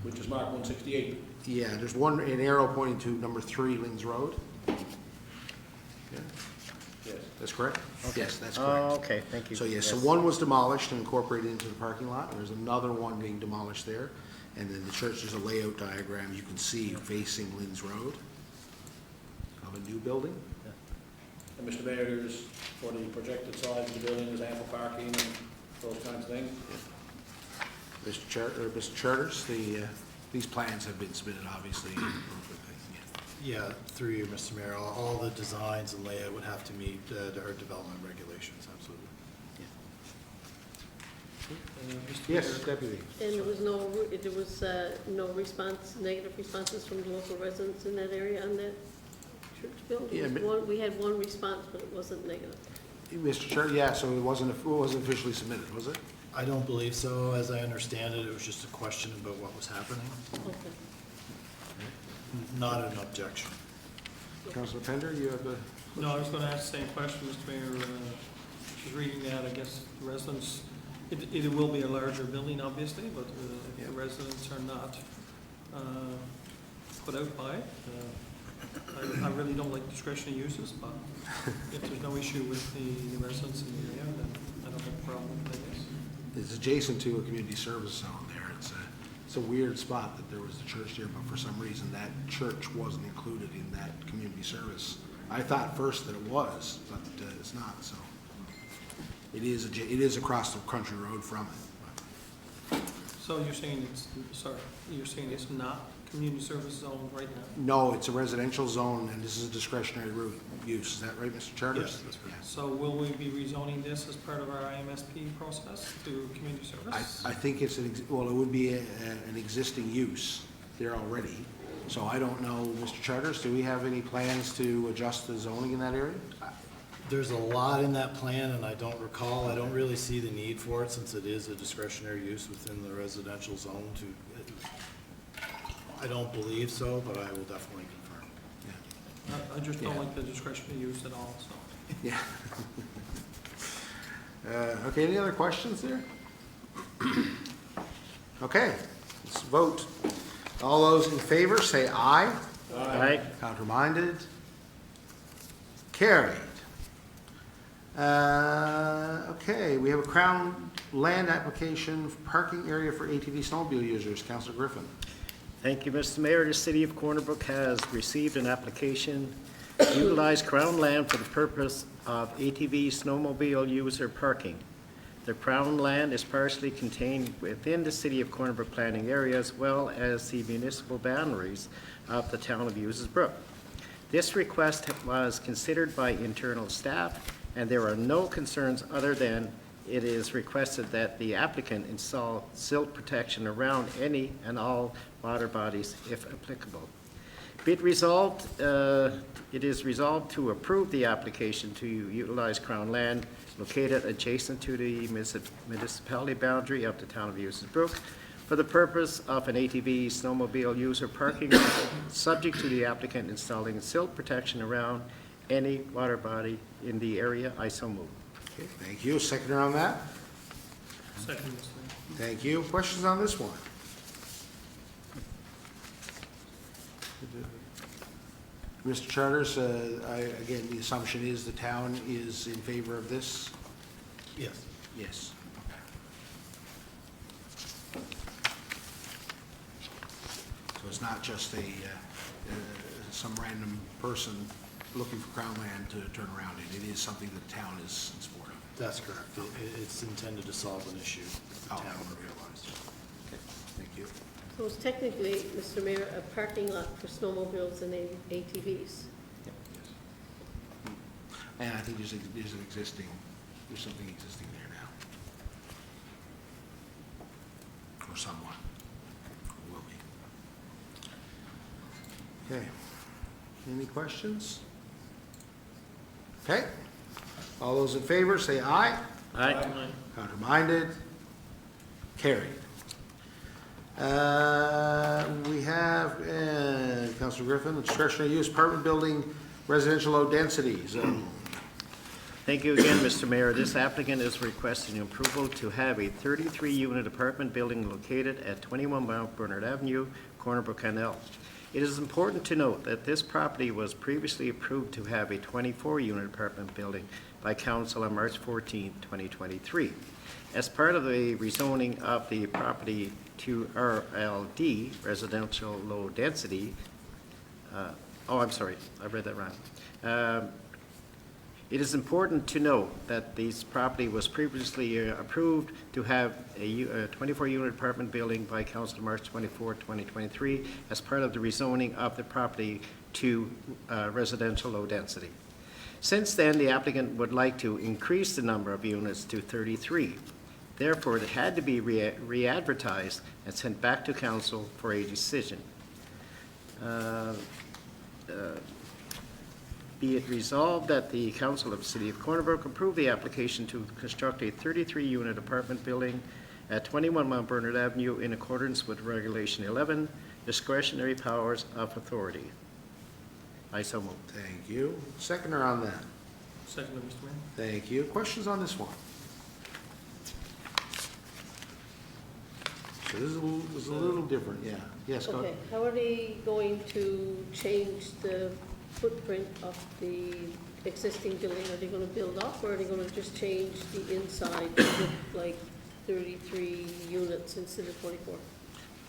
Which is marked 168. yeah, there's one, an arrow pointing to number 3 Linz Road. Yeah, Yes. that's correct? Yes, that's Oh, correct. okay, thank you. So, yes, so Yes. one was demolished and incorporated into the parking lot. There's another one being demolished there. And then the church, there's a layout diagram you can see facing Linz Road of a new building. And Mr. Mayor, here's for the projected size of the building, there's ample parking and those kinds of things. Mr. Charters, these plans have been submitted, obviously. Yeah, through you, Mr. Mayor, all the designs and layout would have to meet our development regulations, absolutely. Mr. Yes, Mayor, Deputy. And there was no response, negative responses from the local residents in that area on that church building? Yeah, We had one response, but it wasn't negative. Mr. Charters, yeah, so it wasn't officially submitted, was it? I don't believe so. As I understand it, it was just a question about what was happening, Okay. not an objection. Councilor Pender, you have a... No, I was gonna ask the same question, Mr. Mayor, just reading that, I guess the residents, it will be a larger building, obviously, but if the residents are not put out by it, I really don't like discretionary uses, but if there's no issue with the residents in the area, then I don't have a problem with it, I guess. It's adjacent to a community service zone there. It's a weird spot that there was a church there, but for some reason that church wasn't included in that community service. I thought first that it was, but it's not, so. It is across the country road from it. So you're saying you're saying it's not community service zone right now? No, it's a residential zone, and this is a discretionary use. Is that right, Mr. Charters? Yes, that's right. So will we be rezoning this as part of our IMSP process to community service? I think it's, it would be an existing use there already. So I don't know, Mr. Charters, do we have any plans to adjust the zoning in that area? There's a lot in that plan, and I don't recall, I don't really see the need for it, since it is a discretionary use within the residential zone I don't believe so, but I will definitely confirm. I just don't like the discretionary use at all, so. Yeah. Okay, any other questions there? Okay, let's vote. All those in favor, say aye. Aye. Counterminded? Carried. Okay, we have a Crown land application for parking area for ATV snowmobile users. Councilor Griffin. Thank you, Mr. Mayor. The city of Corner Brook has received an application to utilize Crown land for the purpose of ATV snowmobile user parking. The Crown land is partially contained within the city of Corner Brook planning area as well as the municipal boundaries of the town of Users Brook. This request was considered by internal staff, and there are no concerns other than it is requested that the applicant install silt protection around any and all water bodies if applicable. Be it resolved, it is resolved to approve the application to utilize Crown land located adjacent to the municipality boundary of the town of Users Brook for the purpose of an ATV snowmobile user parking, subject to the applicant installing silt protection around any water body in the area. I so move. Okay, thank you. Seconder on that? Second, Mr. Mayor. Thank you. Questions on this one? Mr. Charters, again, the assumption is the town is in favor of this? Yes. Yes. So it's not just some random person looking for Crown land to turn around in. It is something the town is in support of. That's correct. It's intended to solve an issue the Oh, town okay. realized. Okay, thank you. So it's technically, Mr. Mayor, a parking lot for snowmobiles and ATVs. And I think there's something existing there now. Or someone, or will be. Okay. Any questions? Okay. All those in favor, say aye. Aye. Counter-minded? Carried. We have, Councilor Griffin, discretionary use apartment building, residential low density zone. Thank you again, Mr. Mayor. This applicant is requesting approval to have a 33-unit apartment building located at 21 Mount Bernard Avenue, Corner Brook Canal. It is important to note that this property was previously approved to have a 24-unit apartment building by council on March 14, 2023. As part of the rezoning of the property to RLD, residential low density, I'm sorry, I read that wrong. It is important to note that this property was previously approved to have a 24-unit apartment building by council on March 24, 2023, as part of the rezoning of the property to residential low density. Since then, the applicant would like to increase the number of units to 33. Therefore, it had to be re-advertised and sent back to council for a decision. Be it resolved that the Council of the City of Corner Brook approve the application to construct a 33-unit apartment building at 21 Mount Bernard Avenue in accordance with Regulation 11, discretionary powers of authority. I so move. Thank you. Seconder on that. Second, Mr. Mayor. Thank you. Questions on this one? So this is a little different, yeah. Yes, go Okay, ahead. how are they going to change the footprint of the existing building? Are they gonna build up, or are they gonna just change the inside to look like 33 units instead of 24?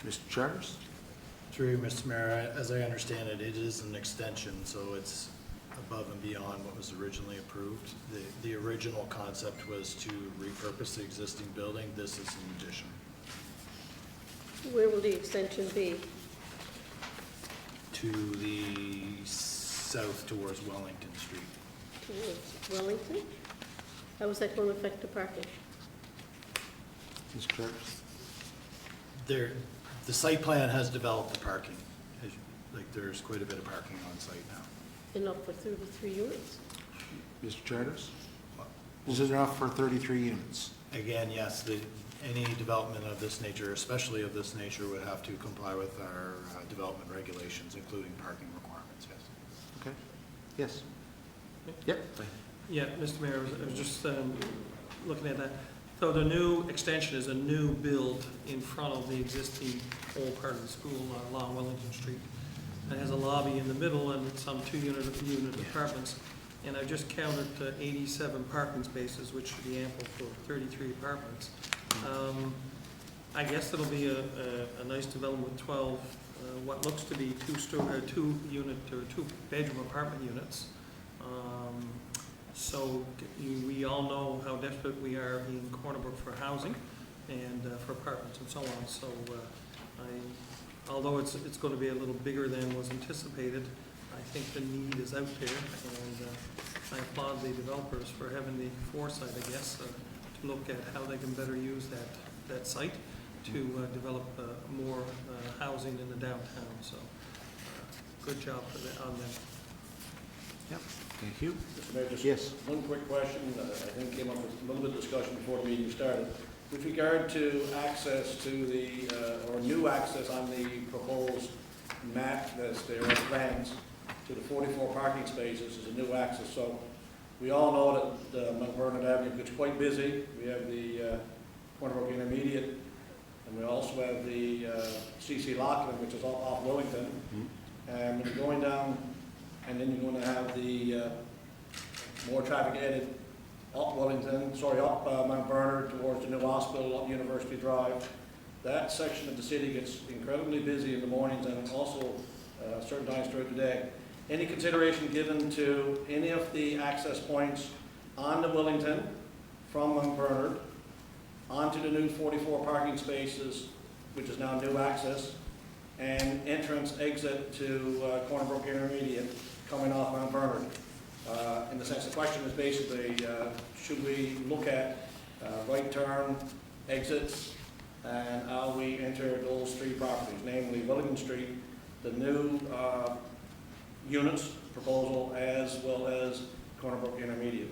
Mr. Charters? Through you, Mr. Mayor, as I understand it, it is an extension, so it's above and beyond what was originally approved. The original concept was to repurpose the existing building. This is an addition. Where will the extension be? To the south towards Wellington Street. Towards Wellington? How is that going to affect the parking? Mr. Charters? The site plan has developed the parking. Like, there's quite a bit of parking on site now. Enough for 33 units? Mr. Charters? Is it enough for 33 units? Again, yes, any development of this nature, especially of this nature, would have to comply with our development regulations, including parking requirements, yes. Okay. Yes. Yep. Yeah, Mr. Mayor, I was just looking at that. So the new extension is a new build in front of the existing old part of the school along Wellington Street. It has a lobby in the middle and some two-unit apartments. And I just counted 87 parking spaces, which should be ample for 33 apartments. I guess it'll be a nice development with 12, what looks to be two-unit or two-bedroom apartment units. So we all know how desperate we are in Corner Brook for housing and for apartments and so on. So although it's going to be a little bigger than was anticipated, I think the need is out there, and I applaud the developers for having the foresight, I guess, to look at how they can better use that site to develop more housing in the downtown. So good job for that, on them. Yep, thank you. Mr. Mayor, just Yes. one quick question, I think came up with a little bit of discussion before the meeting started. With regard to access to the, or new access on the proposed map that's there at plans to the 44 parking spaces is a new access. So we all know that Mount Vernon Avenue gets quite busy. We have the Corner Brook Intermediate, and we also have the CC Lockland, which is off Wellington. And when you're going down, and then you're going to have the more traffic added up Mount Vernon towards the new hospital, up University Drive. That section of the city gets incredibly busy in the mornings and also certain times throughout the day. Any consideration given to any of the access points on the Wellington from Mount Bernard onto the new 44 parking spaces, which is now new access, and entrance exit to Corner Brook Intermediate coming off Mount Bernard? In the sense, the question is basically, should we look at right turn exits and how we enter those three properties, namely Wellington Street, the new units proposal, as well as Corner Brook Intermediate?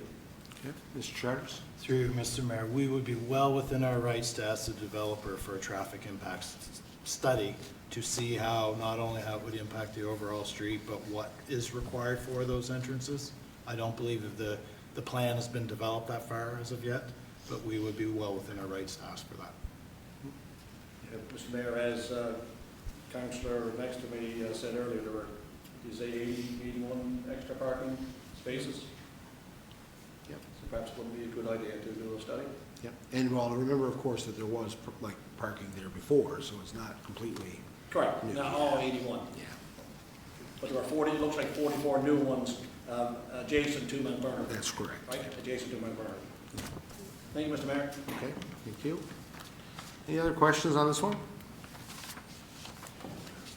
Okay. Mr. Charters? Through you, Mr. Mayor, we would be well within our rights to ask the developer for a traffic impacts study to see how, not only how it would impact the overall street, but what is required for those entrances. I don't believe that the plan has been developed that far as of yet, but we would be well within our rights to ask for that. Mr. Mayor, as Councillor next to me said earlier, there were, you say 81 extra parking spaces? Yep. So perhaps it wouldn't be a good idea to do a study? Yep. And well, remember, of course, that there was like parking there before, so it's not completely. Correct, New. not all 81. Yeah. But there are 40, it looks like 44 new ones adjacent to Mount Vernon. That's correct. Right, adjacent to Mount Vernon. Thank you, Mr. Mayor. Okay, thank you. Any other questions on this one?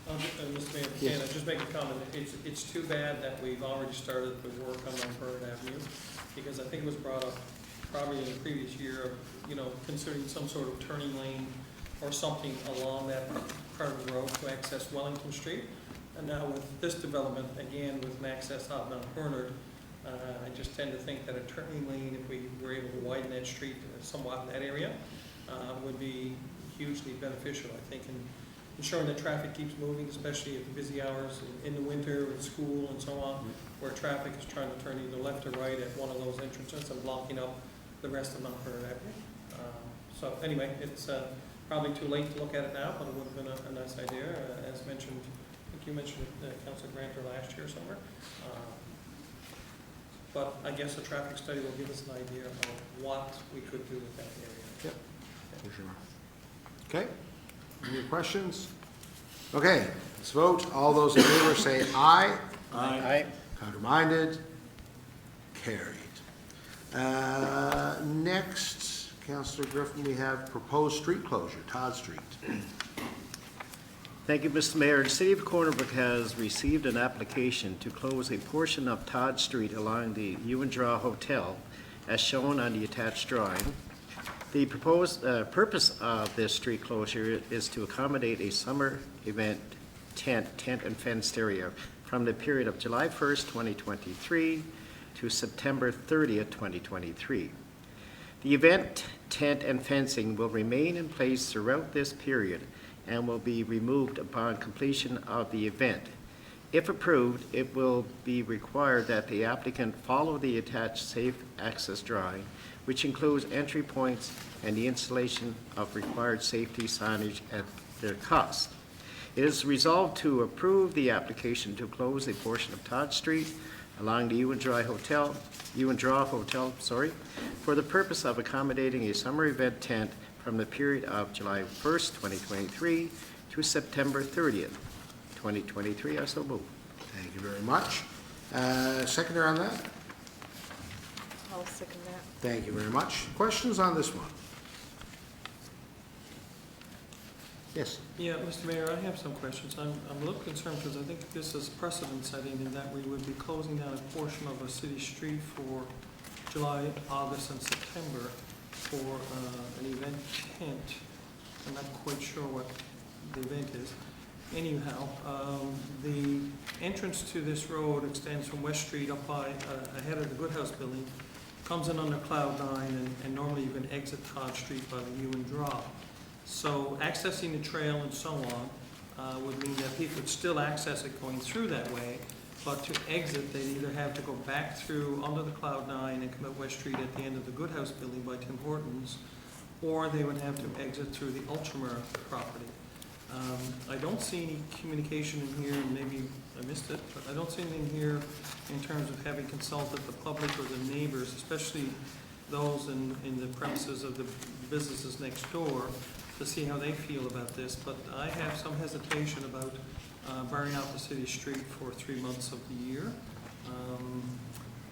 Mr. Mayor, Yes. can I just make a comment? It's too bad that we've already started the work on Mount Vernon Avenue, because I think it was brought up probably in the previous year, you know, considering some sort of turning lane or something along that part of the road to access Wellington Street. And now with this development, again, with an access out Mount Bernard, I just tend to think that a turning lane, if we were able to widen that street somewhat in that area, would be hugely beneficial, I think, in ensuring that traffic keeps moving, especially at the busy hours in the winter with school and so on, where traffic is trying to turn either left or right at one of those entrances and blocking up the rest of Mount Bernard Avenue. So anyway, it's probably too late to look at it now, but it would have been a nice idea, as mentioned. I think you mentioned it, Councilor Grantor, last year somewhere. But I guess a traffic study will give us an idea of what we could do with that area. Yep. For sure. Okay, any questions? Okay, let's vote. All those in favor say aye. Aye. Counter-minded? Carried. Next, Councillor Griffin, we have proposed street closure, Todd Street. Thank you, Mr. Mayor. The City of Corner Brook has received an application to close a portion of Todd Street along the Ewan Draw Hotel, as shown on the attached drawing. The proposed purpose of this street closure is to accommodate a summer event tent and fenced area from the period of July 1st, 2023 to September 30th, 2023. The event tent and fencing will remain in place throughout this period and will be removed upon completion of the event. If approved, it will be required that the applicant follow the attached safe access drawing, which includes entry points and the installation of required safety signage at their cost. It is resolved to approve the application to close a portion of Todd Street along the Ewan Draw Hotel, for the purpose of accommodating a summer event tent from the period of July 1st, 2023 to September 30th, 2023. I so move. Thank you very much. Seconder on that? I'll second that. Thank you very much. Questions on this one? Yes. Yeah, Mr. Mayor, I have some questions. I'm a little concerned because I think this is precedent setting in that we would be closing down a portion of a city street for July, August, and September for an event tent. I'm not quite sure what the event is. anyhow, the entrance to this road extends from West Street up by, ahead of the Good House building, comes in under Cloud 9, and normally you can exit Todd Street by the U and drop. So accessing the trail and so on would mean that people would still access it going through that way, but to exit, they'd either have to go back through under the Cloud 9 and come out West Street at the end of the Good House building by Tim Hortons, or they would have to exit through the Ultramar property. I don't see any communication in here, and maybe I missed it, but I don't see anything here in terms of having consulted the public or the neighbors, especially those in the premises of the businesses next door, to see how they feel about this. But I have some hesitation about barring out the city street for 3 months of the year.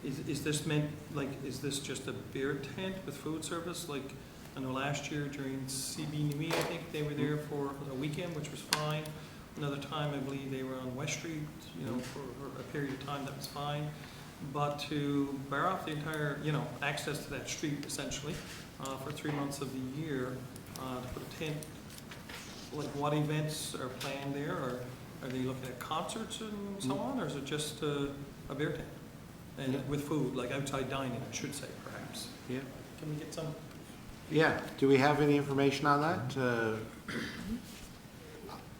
Is this meant, like, is this just a beer tent with food service? Like, I know last year during CB Nui, I think they were there for a weekend, which was fine. Another time, I believe they were on West Street, you know, for a period of time, that was fine. But to bar off the entire, you know, access to that street essentially, for 3 months of the year, to put a tent, like what events are planned there? Or are they looking at concerts and so on, or is it just a beer tent? And with food, like outside dining, I should say, perhaps. Yeah. Can we get some? Yeah, do we have any information on that?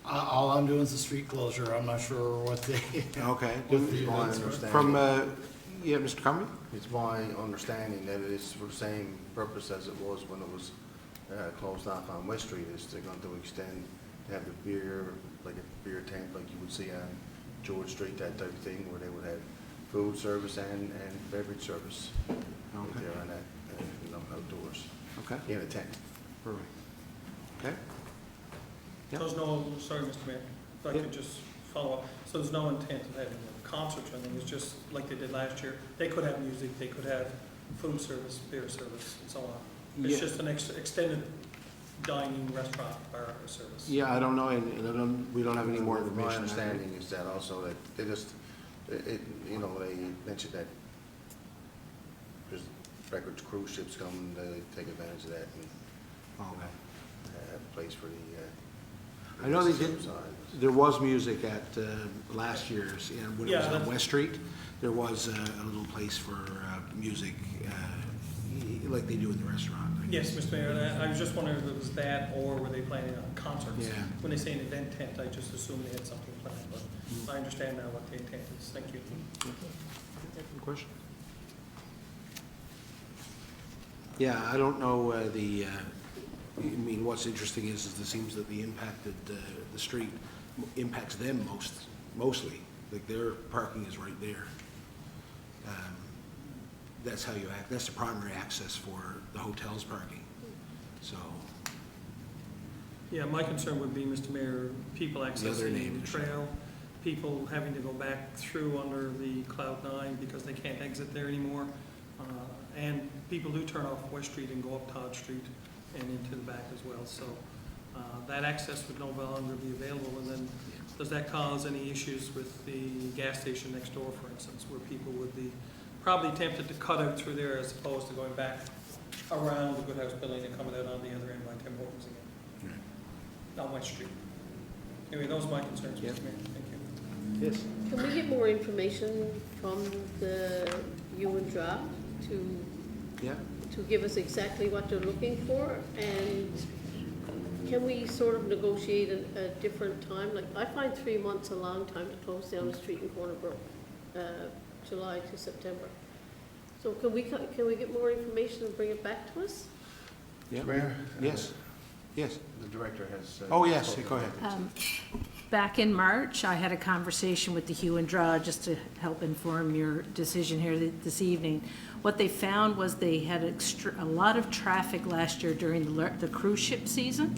All I'm doing is the street closure. I'm not sure what they. Okay. What the It's my events are. understanding. From, yeah, Mr. Cummings? It's my understanding that it's for the same purpose as it was when it was closed off on West Street, is they're going to extend, have the beer, like a beer tent like you would see on George Street, that type of thing, where they would have food service and beverage service right there on that, you know, outdoors, Okay, in a tent. perfect. Okay, So there's no, sorry, Mr. Mayor, if I could just follow up. So there's no intent of having concerts or anything, it's just like they did last year. They could have music, they could have food service, beer service, and so on. It's Yeah. just an extended dining restaurant bar service. yeah, I don't know, and we don't have any more My information on that. understanding is that also that they just, you know, they mentioned that there's record cruise ships come, they take advantage of that and Okay. have a place for the. I know they did, Outside. there was music at last year's, when it Yeah, was on that's- West Street. There was a little place for music, like they do in the restaurant. Yes, Mr. Mayor, and I was just wondering if it was that, or were they planning on concerts? Yeah. When they say an event tent, I just assumed they had something planned, but I understand now what the intent is. Thank you. Any question? Yeah, I don't know, I mean, what's interesting is it seems that the impact that the street impacts them mostly. Like their parking is right there. That's how you act, that's the primary access for the hotel's parking, so. Yeah, my concern would be, Mr. Mayor, people other accessing the neighbors. trail, people having to go back through under the Cloud 9 because they can't exit there anymore. And people do turn off West Street and go up Todd Street and into the back as well. So that access would no longer be available. And then does that cause any issues with the gas station next door, for instance, where people would be probably tempted to cut out through there as opposed to going back around the Good House building and coming out on the other end by Tim Hortons again? On West Street. Anyway, those are my concerns, Mr. Yeah. Mayor. Thank you. Yes. Can we get more information from the UN draft Yeah, to give us exactly what they're looking for? And can we sort of negotiate a different time? Like, I find 3 months a long time to close down a street in Corner Brook, July to September. So can we get more information and bring it back to us? yeah. Mayor? Yes, yes. The director has. Oh, yes, spoken. go ahead. Back in March, I had a conversation with the Hue and Draw, just to help inform your decision here this evening. What they found was they had a lot of traffic last year during the cruise ship season,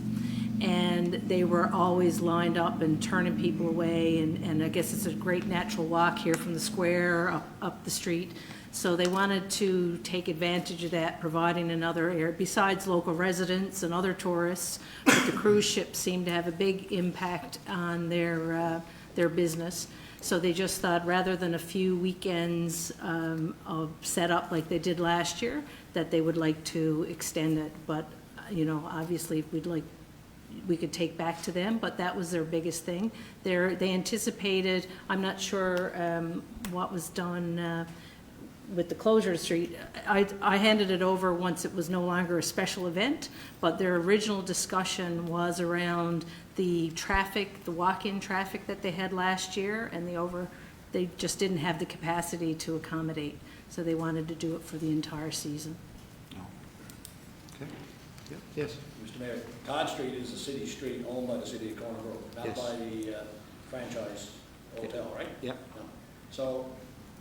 and they were always lined up and turning people away, and I guess it's a great natural walk here from the square up the street. So they wanted to take advantage of that, providing another area, besides local residents and other tourists. But the cruise ships seem to have a big impact on their business. So they just thought, rather than a few weekends of setup like they did last year, that they would like to extend it. But, you know, obviously, we'd like we could take back to them, but that was their biggest thing. They anticipated, I'm not sure what was done with the closure of the street. I handed it over once it was no longer a special event, but their original discussion was around the traffic, the walk-in traffic that they had last year, and they just didn't have the capacity to accommodate, so they wanted to do it for the entire season. Okay. Yeah. Yes. Mr. Mayor, Todd Street is a city street owned by the city of Corner Brook, not Yes. by the franchise hotel, right? Yep. No. So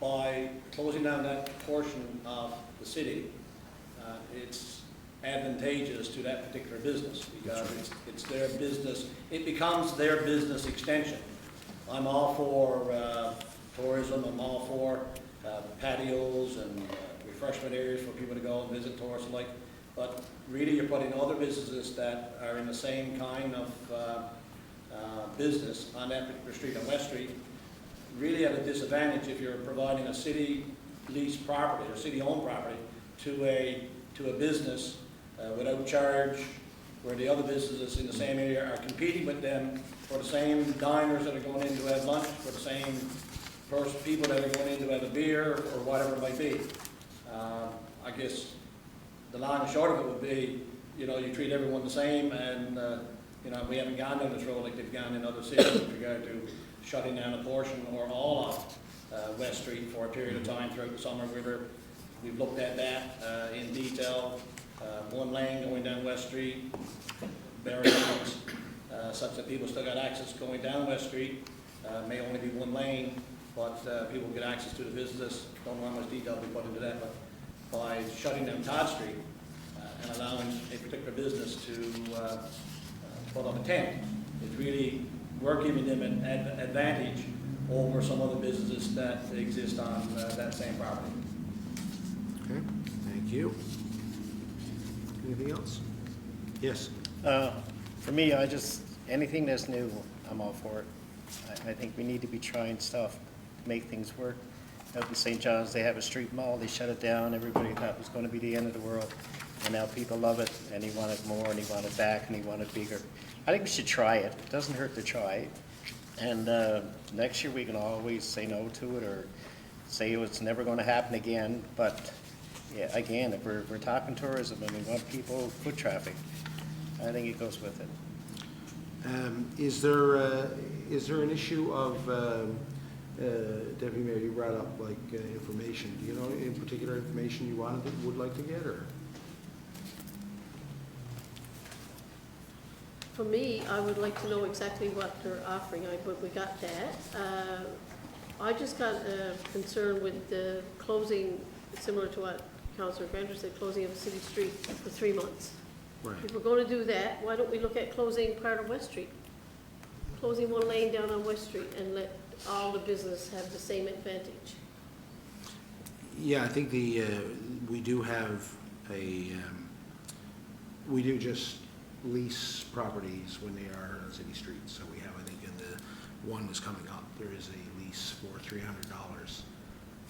by closing down that portion of the city, it's advantageous to that particular business because it's their business. It becomes their business extension. I'm all for tourism. I'm all for patios and refreshment areas for people to go and visit tourists alike. But really, you're putting other businesses that are in the same kind of business on that particular street, on West Street, really at a disadvantage if you're providing a city leased property or city-owned property to a business without charge, where the other businesses in the same area are competing with them for the same diners that are going in to have lunch, for the same people that are going in to have a beer or whatever it might be. I guess the long and short of it would be, you treat everyone the same, and, we haven't gone down this road like they've gone in other cities with regard to shutting down a portion or all of West Street for a period of time throughout the summer. We've looked at that in detail. One lane going down West Street, barricades, such that people still got access going down West Street. May only be one lane, but people get access to the business. Don't know how much detail we put into that, but by shutting down Todd Street and allowing a particular business to put up a tent, it's really, we're giving them an advantage over some other businesses that exist on that same property. Okay, thank you. Anything else? Yes. For me, anything that's new, I'm all for it. I think we need to be trying stuff to make things work. Out in St. John's, they have a street mall, they shut it down, everybody thought it was going to be the end of the world. And now people love it, and he wanted more, and he wanted back, and he wanted bigger. I think we should try it. It doesn't hurt to try it. And next year, we can always say no to it, or say it's never going to happen again. But, yeah, again, if we're talking tourism and we want people, foot traffic, I think it goes with it. Is there an issue of, Deputy Mayor, you brought up like information. Do you know in particular information you would like to get, or? For me, I would like to know exactly what they're offering. We got that. I just got concerned with the closing, similar to what Councillor Granger said, closing of a city street for 3 months. Right. If we're going to do that, why don't we look at closing part of West Street? Closing one lane down on West Street and let all the business have the same advantage. Yeah, I think we do have we do just lease properties when they are on city streets. So we have, I think, in the one that's coming up, there is a lease for $300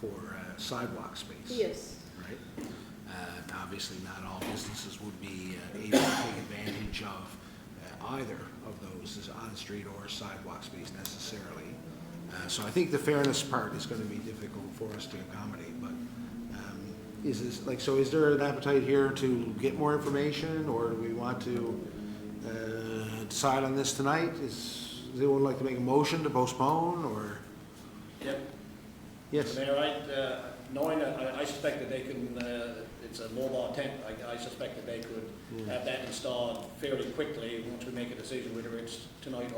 for sidewalk space. Yes. Right? Obviously, not all businesses would be able to take advantage of either of those as on-street or sidewalk space necessarily. So I think the fairness part is going to be difficult for us to accommodate, but is there an appetite here to get more information, or do we want to decide on this tonight? Does anyone like to make a motion to postpone, or? Yep. Yes. Mayor, knowing that I suspect that they can, it's a mobile tent, I suspect that they could have that installed fairly quickly once we make a decision whether it's tonight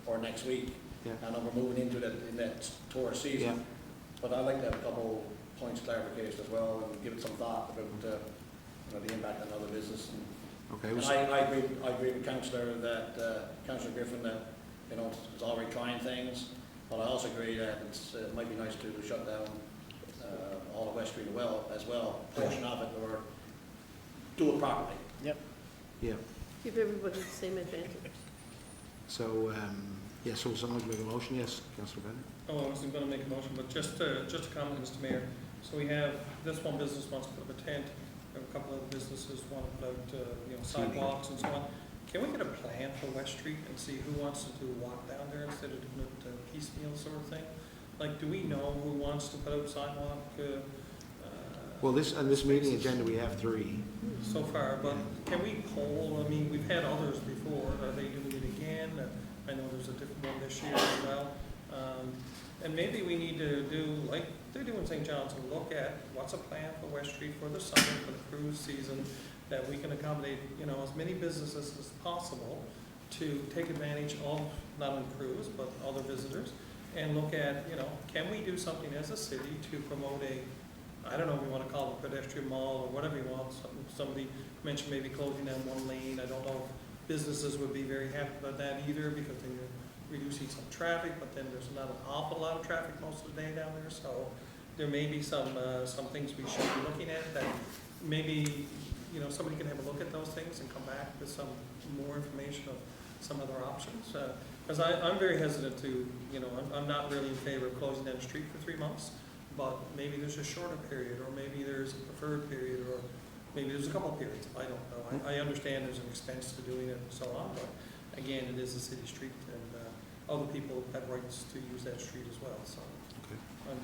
or next week. Yeah. And then we're moving into in that tourist season. Yeah. But I'd like to have a couple points of clarification as well and give it some thought about the impact on other business. Okay. And I agree with Councillor Griffin that it's already trying things, but I also agree that it might be nice to shut down all of West Street as well, portion of it, or do it properly. Yep. Yeah. Give everybody the same advantage. So, so someone can make a motion? Yes, Councillor Bennett? Oh, I wasn't going to make a motion, but just to comment, Mr. Mayor. So we have, this one business wants to put up a tent, we have a couple other businesses want to put out, sidewalks and so on. can we get a plan for West Street and see who wants to do walk down there instead of doing it piecemeal sort of thing? Like, do we know who wants to put out sidewalk, Well, on this meeting agenda, we have 3. so far, but can we poll, I mean, we've had others before, are they doing it again? I know there's a different one this year as well. And maybe we need to do, like they do in St. John's, and look at what's a plan for West Street for the summer, for the cruise season, that we can accommodate, you know, as many businesses as possible to take advantage of not only cruise, but other visitors, and look at, you know, can we do something as a city to promote I don't know if you want to call it a pedestrian mall or whatever you want. Somebody mentioned maybe closing down one lane. I don't know if businesses would be very happy about that either, because they're reducing some traffic, but then there's not an awful lot of traffic most of the day down there. So there may be some things we should be looking at that maybe, you know, somebody can have a look at those things and come back with some more information of some other options. Because I'm very hesitant to, you know, I'm not really in favor of closing down the street for 3 months. But maybe there's a shorter period, or maybe there's a preferred period, or maybe there's a couple of periods. I don't know. I understand there's an expense to doing it and so on, but again, it is a city street, and other people have rights to use that street as well, so Okay.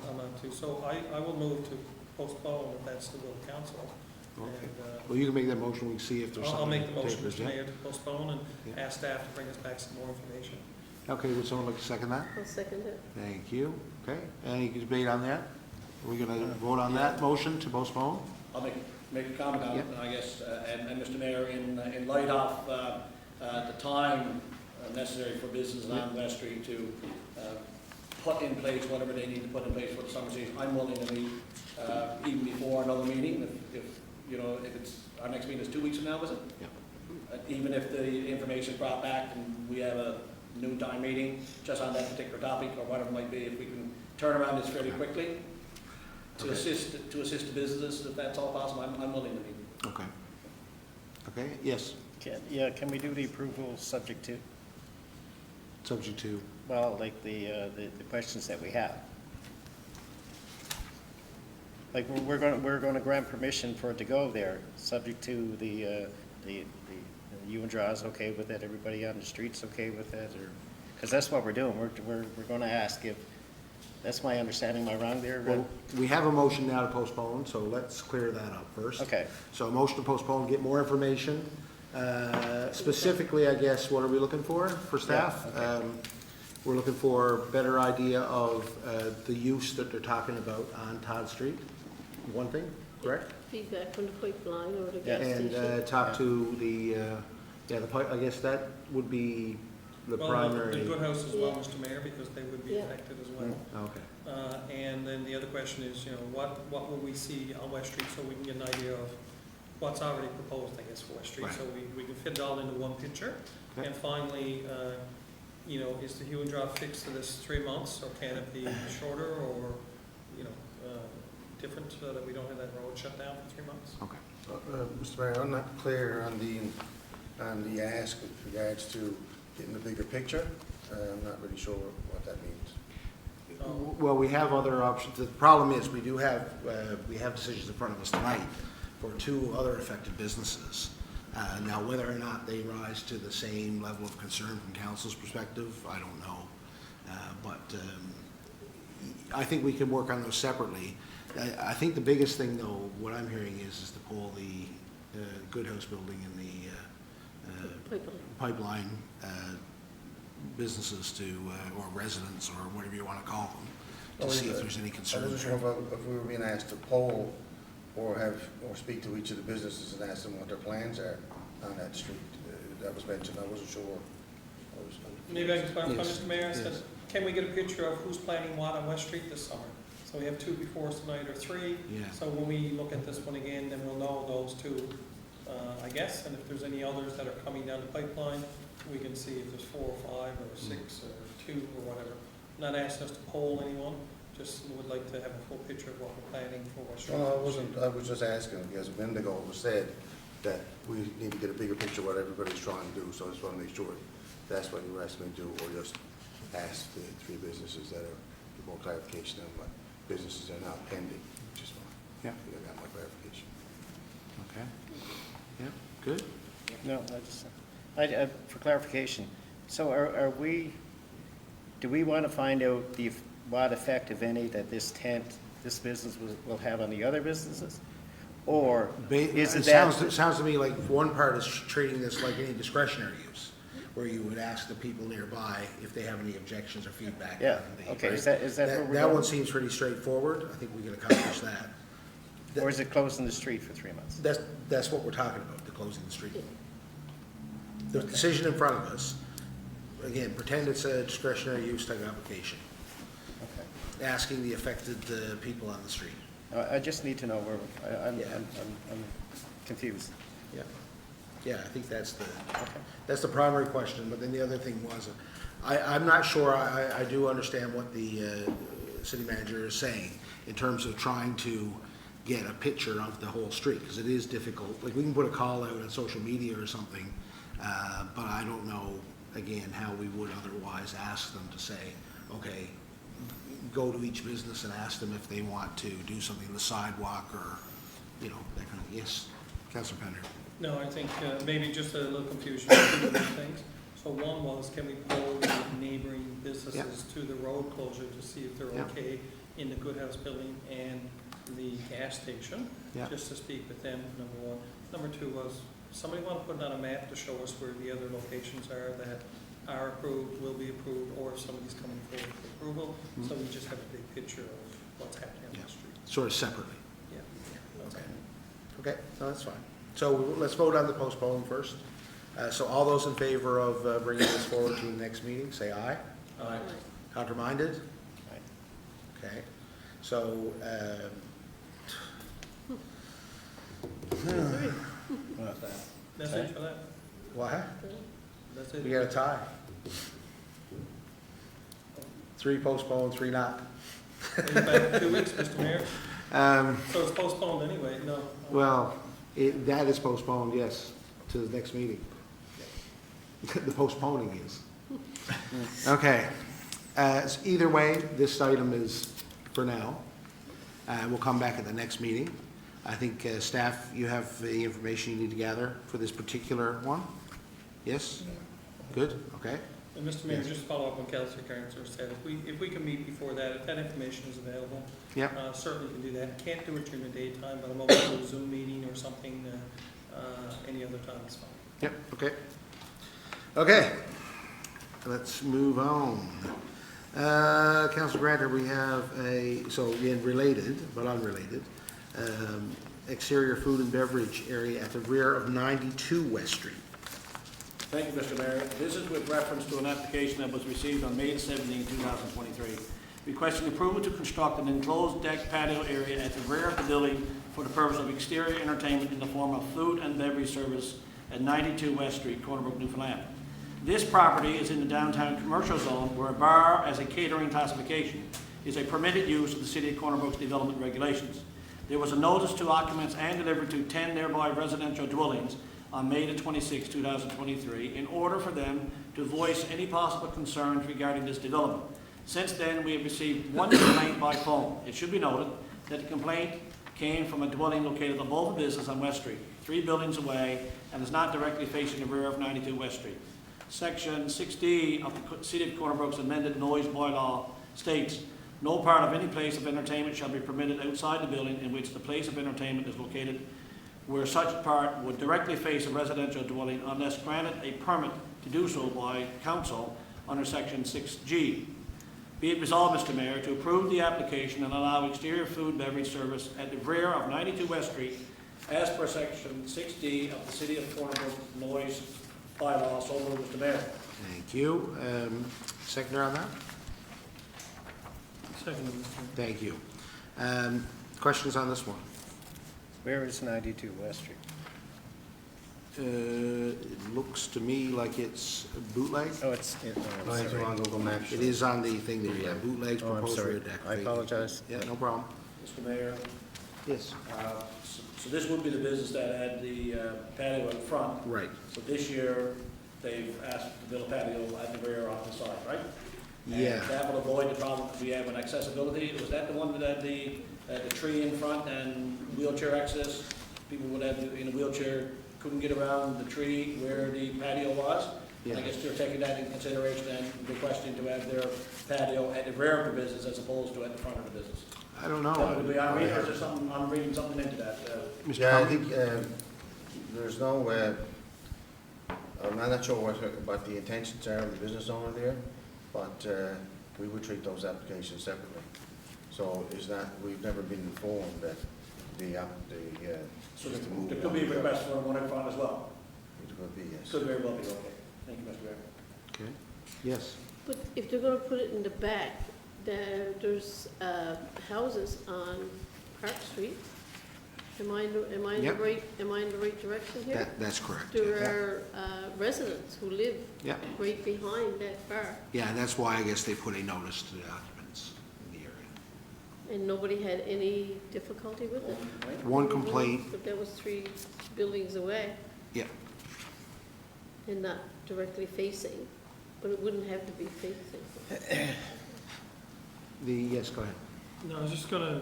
I'm not too. So I will move to postpone if that's the will of council. Okay. And, Well, you can make that motion, we can see if there's I'll something. make the motion, to take Mr. for Mayor, to postpone and Yeah. ask staff to bring us back some more information. Okay, would someone like to second that? I'll second it. Thank you. Okay, any debate on that? Are we gonna vote on that motion to postpone? I'll make a comment on it, I guess, and Mr. Mayor, in light of the time necessary for business on West Street to put in place whatever they need to put in place for the summer season, I'm willing to meet even before another meeting, if you know, if it's, our next meeting is 2 weeks from now, is it? Yeah. Even if the information is brought back and we have a noon time meeting just on that particular topic or whatever it might be, if we can turn around this fairly quickly to Okay. assist the business, if that's all possible, I'm willing to meet. Okay. Okay, yes, Can we do the approval subject to, subject to, well, like the questions that we have? Like, we're going to grant permission for it to go there, subject to the you and Draws okay with it, everybody on the street's okay with it, or, because that's what we're doing, we're going to ask if, that's my understanding, am I wrong there? well, we have a motion now to postpone, so let's clear that up first. Okay. So a motion to postpone, get more information. Specifically, I guess, what are we looking for staff? Yeah, okay. We're looking for better idea of the use that they're talking about on Todd Street, one thing, correct? Feedback from the pipeline or the Yeah. gas And station. talk to the pipe, I guess that would be the Well, primary. the Good House as well, Yeah. Mr. Mayor, because they would be Yeah. affected as well. Okay, And then the other question is, you know, what will we see on West Street, so we can get an idea of what's already proposed, I guess, for West Street, Right. so we can fit it all into one picture. Okay. And finally, you know, is the hue and drop fixed to this 3 months, or can it be shorter, or, you know, different, so that we don't have that road shut down for 3 months? okay. Mr. Mayor, I'm not clear on the ask with regards to getting a bigger picture. I'm not really sure what that means. Well, we have other options. The problem is, we have decisions in front of us tonight for 2 other affected businesses. Now, whether or not they rise to the same level of concern from council's perspective, I don't know. But I think we can work on those separately. I think the biggest thing, though, what I'm hearing is to pull the Good House building and the pipeline businesses to, or residents, or whatever you want to call them, to see if there's any I concern. wasn't sure if we were being asked to poll or speak to each of the businesses and ask them what their plans are on that street. That was mentioned, I wasn't sure. Maybe I can clarify, Yes, Mr. Mayor, I said, yes. can we get a picture of who's planning what on West Street this summer? So we have 2 before us tonight, or 3. Yeah. So when we look at this one again, then we'll know those 2, I guess, and if there's any others that are coming down the pipeline, we can see if there's 4 or 5 or 6 or 2 or whatever. Not asking us to poll anyone, just would like to have a full picture of what we're planning for West Street. Well, I was just asking, because a minute ago it was said that we need to get a bigger picture of what everybody's trying to do, so I just want to make sure that's what you were asking me to do, or just ask the 3 businesses that are, get more clarification on what businesses are now pending, which is fine. Yeah. I got my clarification. Okay. Yeah, good. No, I just, For clarification, so are we, do we want to find out what effect, if any, that this business will have on the other businesses? Or is it that? It sounds to me like one part is treating this like any discretionary use, where you would ask the people nearby if they have any objections or feedback. Yeah, on the- okay, right? is that where we're That going? one seems pretty straightforward. I think we can accomplish that. Or is it closing the street for 3 months? That's what we're talking about, the closing the street. The decision in front of us, again, pretend it's a discretionary use type application, Okay. asking the affected people on the street. I just need to know where, I'm Yeah. I'm confused. Yeah, yeah, I think that's the primary question, but then the other thing was, I'm not sure, I do understand what the city manager is saying in terms of trying to get a picture of the whole street, because it is difficult. Like, we can put a call out on social media or something, but I don't know, again, how we would otherwise ask them to say, okay, go to each business and ask them if they want to do something on the sidewalk or, you know, that kind of, yes, Councilor Pender. No, I think maybe just a little confusion with two different things. So one was, can we poll the neighboring businesses to the road closure to see if they're Yeah. okay in the Good House building and the gas station? Yeah. Just to speak with them, number one. Number two was, somebody want to put it on a map to show us where the other locations are that are approved, will be approved, or if somebody's coming forward for approval, so we just have a big picture of what's happening on Yeah. the street. Sort of separately. Yeah. That's Okay. all. Okay, no, that's fine. So let's vote on the postpone first. So all those in favor of bringing this forward to the next meeting, say aye. Aye. Counterminded? Okay, so, That's it for that? what? That's it? We got a tie. 3 postponed, 3 not. Are you back in 2 weeks, Mr. Mayor? Um, So it's postponed anyway, no? Well, that is postponed, yes, to the next meeting. The postponing is. Okay. So either way, this item is for now. We'll come back at the next meeting. I think, staff, you have the information you need to gather for this particular one? Yes? Good, okay. And Mr. Mayor, Yes. just to follow up on Councilor Carnser said, if we can meet before that, if that information is available, Yep, certainly can do that. Can't do it during the daytime, but I'm open to a Zoom meeting or something, any other time is fine. yep, okay. Okay, let's move on. Council Grantor, we have so again, related, but unrelated, exterior food and beverage area at the rear of 92 West Street. Thank you, Mr. Mayor. This is with reference to an application that was received on May 17, 2023, requesting approval to construct an enclosed deck patio area at the rear of the building for the purpose of exterior entertainment in the form of food and beverage service at 92 West Street, Corner Brook, Newfoundland. This property is in the downtown commercial zone where a bar as a catering classification is a permitted use of the City of Corner Brook's development regulations. There was a notice to occupants and delivered to 10 nearby residential dwellings on May the 26, 2023, in order for them to voice any possible concerns regarding this development. Since then, we have received one complaint by phone. It should be noted that the complaint came from a dwelling located above a business on West Street, 3 buildings away, and is not directly facing the rear of 92 West Street. Section 6D of the City of Corner Brook's amended noise bylaw states, no part of any place of entertainment shall be permitted outside the building in which the place of entertainment is located, where such part would directly face a residential dwelling unless granted a permit to do so by council under Section 6G. Be it resolved, Mr. Mayor, to approve the application and allow exterior food beverage service at the rear of 92 West Street as per Section 6D of the City of Corner Brook noise bylaw. So moved, Mr. Mayor. Thank you. Seconder on that? Second, Mr. Mayor. Thank you. Questions on this one? Where is 92 West Street? It looks to me like it's bootleg. Oh, it's, Go ahead, sorry. on Google Maps. It is on the thing there, yeah, bootlegs, Oh, I'm proposed sorry. rear deck. I apologize. Yeah, no problem. Mr. Mayor, Yes. so this would be the business that had the patio in front. Right. So this year, they've asked to build a patio at the rear off the side, right? Yeah. And that will avoid the problem we have with accessibility. Was that the one that had the tree in front and wheelchair access? People would have, in a wheelchair, couldn't get around the tree where the patio was. Yeah. I guess they're taking that into consideration and requesting to have their patio at the rear of the business as opposed to at the front of the business. I don't know. That would be, I'm reading, or is there something, I'm reading something into that. Mr. Yeah, I Conley? think, there's no, I'm not sure what the intentions are of the business owner there, but, we would treat those applications separately. So is that, we've never been informed that So there could be a request for one in front as well. It could be, yes. Could very well be, okay. Thank you, Mr. Mayor. Okay, yes. But if they're gonna put it in the back, there's houses on Park Street. Am I in Yep. the right direction here? That's correct. There are residents who live Yeah, right behind that bar, yeah, and that's why I guess they put a notice to the occupants in the area. and nobody had any difficulty with it. One complaint, But that was 3 buildings away yeah, and not directly facing, but it wouldn't have to be facing. yes, go ahead. No, I was just gonna,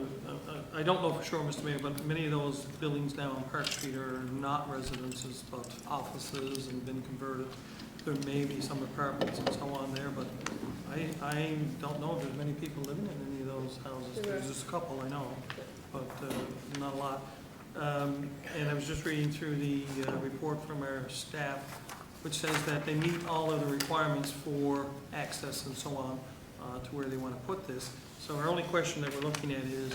I don't know for sure, Mr. Mayor, but many of those buildings down on Park Street are not residences, but offices and been converted. There may be some apartments and so on there, but I don't know if there's many people living in any of those houses. There's just a couple, I know, but not a lot. And I was just reading through the report from our staff, which says that they meet all of the requirements for access and so on to where they want to put this. So our only question that we're looking at is,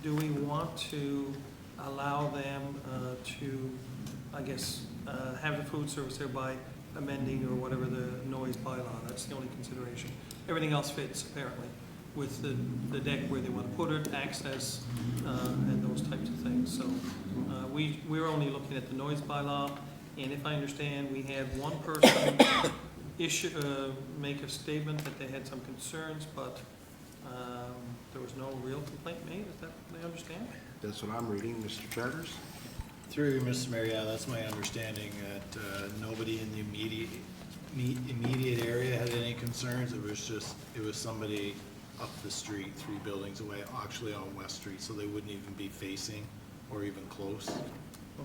do we want to allow them to, I guess, have the food service there by amending or whatever the noise bylaw? That's the only consideration. Everything else fits apparently with the deck where they want to put it, access, and those types of things. So we're only looking at the noise bylaw, and if I understand, we had one person make a statement that they had some concerns, but there was no real complaint made. Is that what I understand? That's what I'm reading, Mr. Charters. Through you, Mr. Mayor, yeah, that's my understanding, that nobody in the immediate area had any concerns. It was somebody up the street, 3 buildings away, actually on West Street, so they wouldn't even be facing or even close.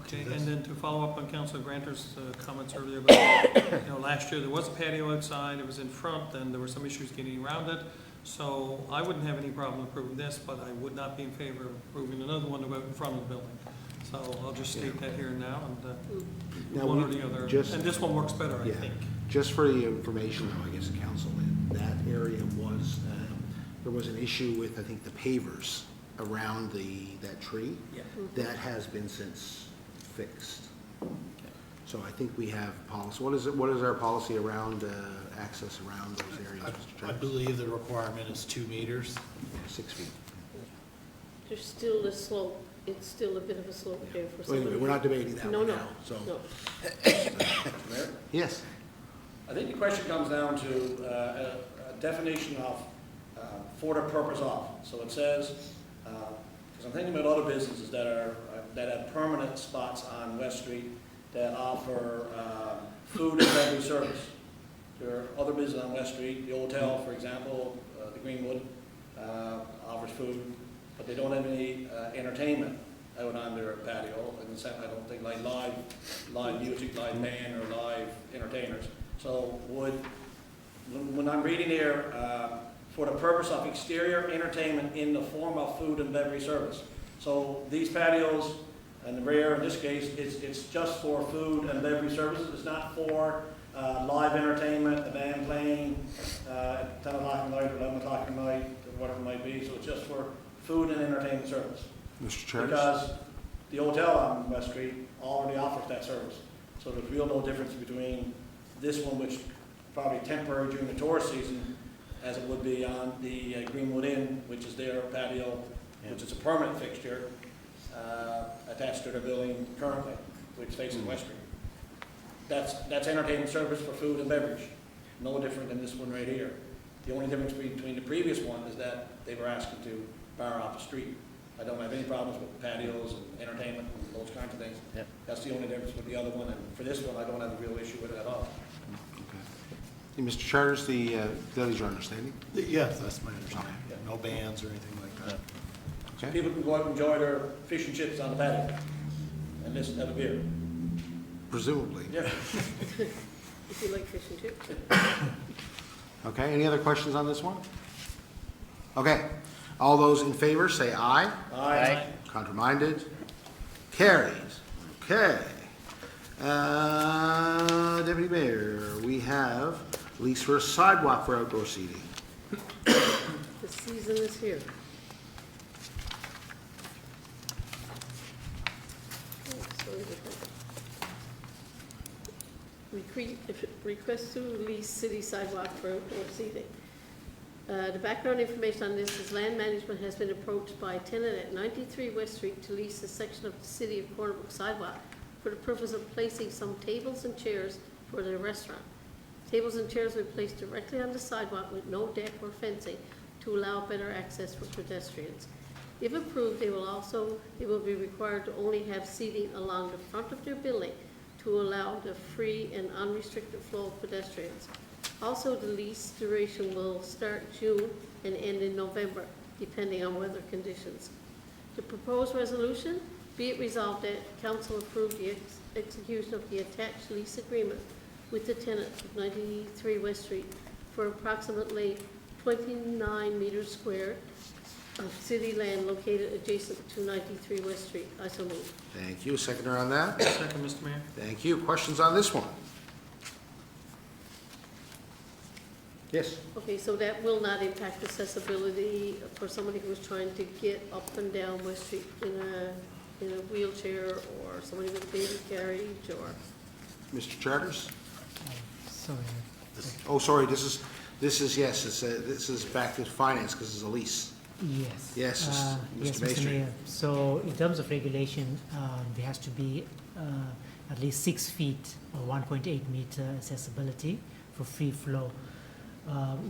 Okay, to this. and then to follow up on Councilor Granter's comments earlier about, last year there was a patio outside, it was in front, and there were some issues getting around it. So I wouldn't have any problem approving this, but I would not be in favor of approving another one to go out in front of the building. So I'll just state that here now, and Now, one or we the other. just- And this one works better, I Yeah. think. Just for the information, though, I guess the council, that area was, there was an issue with, I think, the pavers around that tree. Yeah. That has been since fixed. So I think we have policy. What is our policy around access around those areas, Mr. I Charters? believe the requirement is 2 meters. 6 feet. There's still a slope, it's still a bit of a slope there for Wait a somebody. minute, we're not debating that No, one no, now, so. no. Mayor? Yes, I think the question comes down to a definition of for the purpose of. So it says, because I'm thinking about other businesses that have permanent spots on West Street that offer food and beverage service. There are other businesses on West Street, the hotel, for example, the Greenwood, offers food, but they don't have any entertainment out on their patio. In the sense, I don't think like live music, live band, or live entertainers. So when I'm reading here, for the purpose of exterior entertainment in the form of food and beverage service. So these patios, and the rear, in this case, it's just for food and beverage services. It's not for live entertainment, a band playing at 10 o'clock at night or 11 o'clock at night, or whatever it might be. So it's just for food and entertainment service. Mr. Charters? Because the hotel on West Street already offers that service. So there's real no difference between this one, which probably temporary during the tourist season, as it would be on the Greenwood Inn, which is their patio, which is a permanent fixture attached to their building currently, which faces West Street. That's entertainment service for food and beverage. No different than this one right here. The only difference between the previous one is that they were asking to bar off the street. I don't have any problems with patios and entertainment and those kinds of things. Yep. That's the only difference with the other one, and for this one, I don't have a real issue with it at all. Okay. Mr. Charters, that is your understanding? Yes, that's my understanding. No bands or anything like that. Okay. People can go out and enjoy their fish and chips on the patio and listen to the beer. presumably. Yeah. If you like fish and chips. Okay, any other questions on this one? Okay, all those in favor say aye. Aye. Contraminded? Carries. Okay. Deputy Mayor, we have lease for a sidewalk for outdoor seating. The season is here. Oh, sorry about that. Request to lease city sidewalk for outdoor seating. The background information on this is Land Management has been approached by a tenant at 93 West Street to lease a section of the city of Corner Brook sidewalk for the purpose of placing some tables and chairs for their restaurant. Tables and chairs will be placed directly on the sidewalk with no deck or fencing to allow better access for pedestrians. If approved, they will be required to only have seating along the front of their building to allow the free and unrestricted flow of pedestrians. Also, the lease duration will start June and end in November, depending on weather conditions. The proposed resolution, be it resolved that council approve the execution of the attached lease agreement with the tenant of 93 West Street for approximately 29 meters square of city land located adjacent to 93 West Street. I so move. Thank you. Seconder on that? Second, Mr. Mayor. Thank you. Questions on this one? Yes? Okay, so that will not impact accessibility for somebody who is trying to get up and down West Street in a wheelchair, or somebody with a baby carriage, or, Mr. Charters? Sorry. Oh, sorry, this is, yes, this is back to finance because it's a lease. Yes. Yes, Yes, Mr. Mr. Maestri. Mayor. So in terms of regulation, there has to be at least 6 feet or 1.8 meter accessibility for free flow.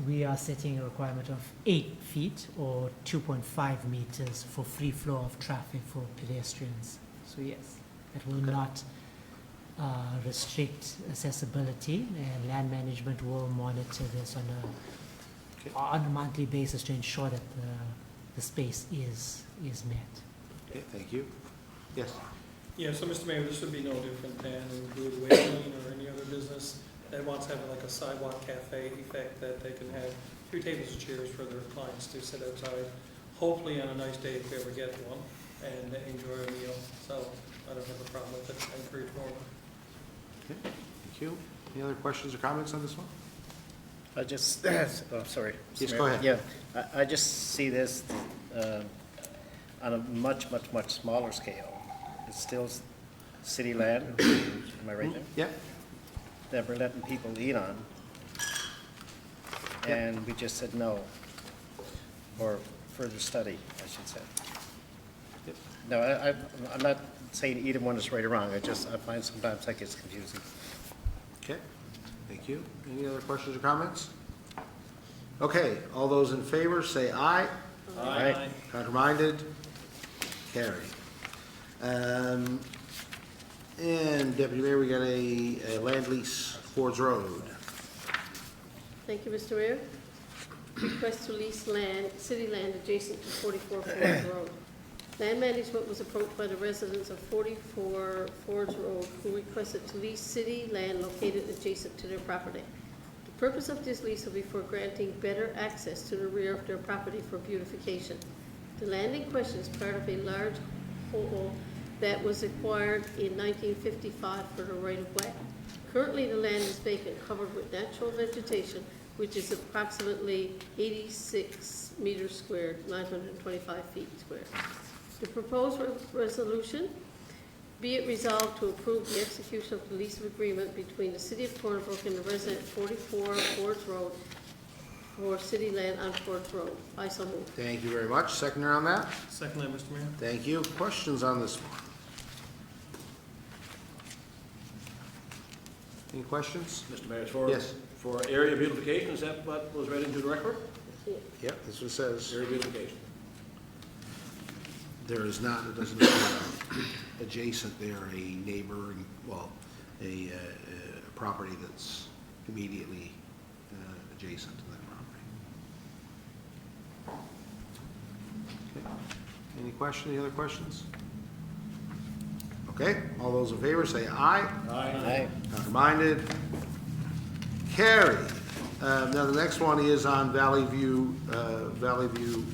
We are setting a requirement of 8 feet or 2.5 meters for free flow of traffic for pedestrians. So yes, that will not restrict accessibility, and land management will monitor this on a monthly basis to ensure that the space is met. Okay, thank you. Yes? Yeah, so Mr. Mayor, this would be no different than Blue Wayne or any other business that wants to have like a sidewalk cafe effect, that they can have 2 tables and chairs for their clients to sit outside, hopefully on a nice day if we ever get one, and enjoy a meal. So I don't have a problem with it. I encourage more. Okay, thank you. Any other questions or comments on this one? I just, oh, sorry. Yes, Mayor. go ahead. Yeah, I just see this on a much, much, much smaller scale. It's still city land, am I right there? Yeah? That we're letting people eat on. And we just said no, or further study, I should say. Yep. No, I'm not saying either one is right or wrong, I find sometimes that gets confusing. Okay, thank you. Any other questions or comments? Okay, all those in favor say aye. Aye. Contraminded? Carried. And Deputy Mayor, we got a land lease, Ford's Road. thank you, Mr. Mayor. Request to lease land, city land adjacent to 44 Ford's Road. Land Management was approached by the residents of 44 Ford's Road who requested to lease city land located adjacent to their property. The purpose of this lease will be for granting better access to the rear of their property for beautification. The land in question is part of a large whole that was acquired in 1955 for the right-of-way. Currently, the land is vacant, covered with natural vegetation, which is approximately 86 meters squared, 925 feet squared. The proposed resolution, be it resolved to approve the execution of the lease agreement between the City of Corner Brook and the resident 44 Ford's Road for city land on Ford's Road. I so move. Thank you very much. Seconder on that? Second, Mr. Mayor. Thank you. Questions on this one? Any questions? Mr. Mayor, for, Yes. for area beautification, is that what was read into the record? Yep, this one says, Area beautification. there is not, it doesn't have adjacent there, a neighboring, well, a property that's immediately adjacent to that property. Okay. Any question, any other questions? Okay, all those in favor say aye. Aye. Counter-minded? Carried. Now, the next one is on Valley View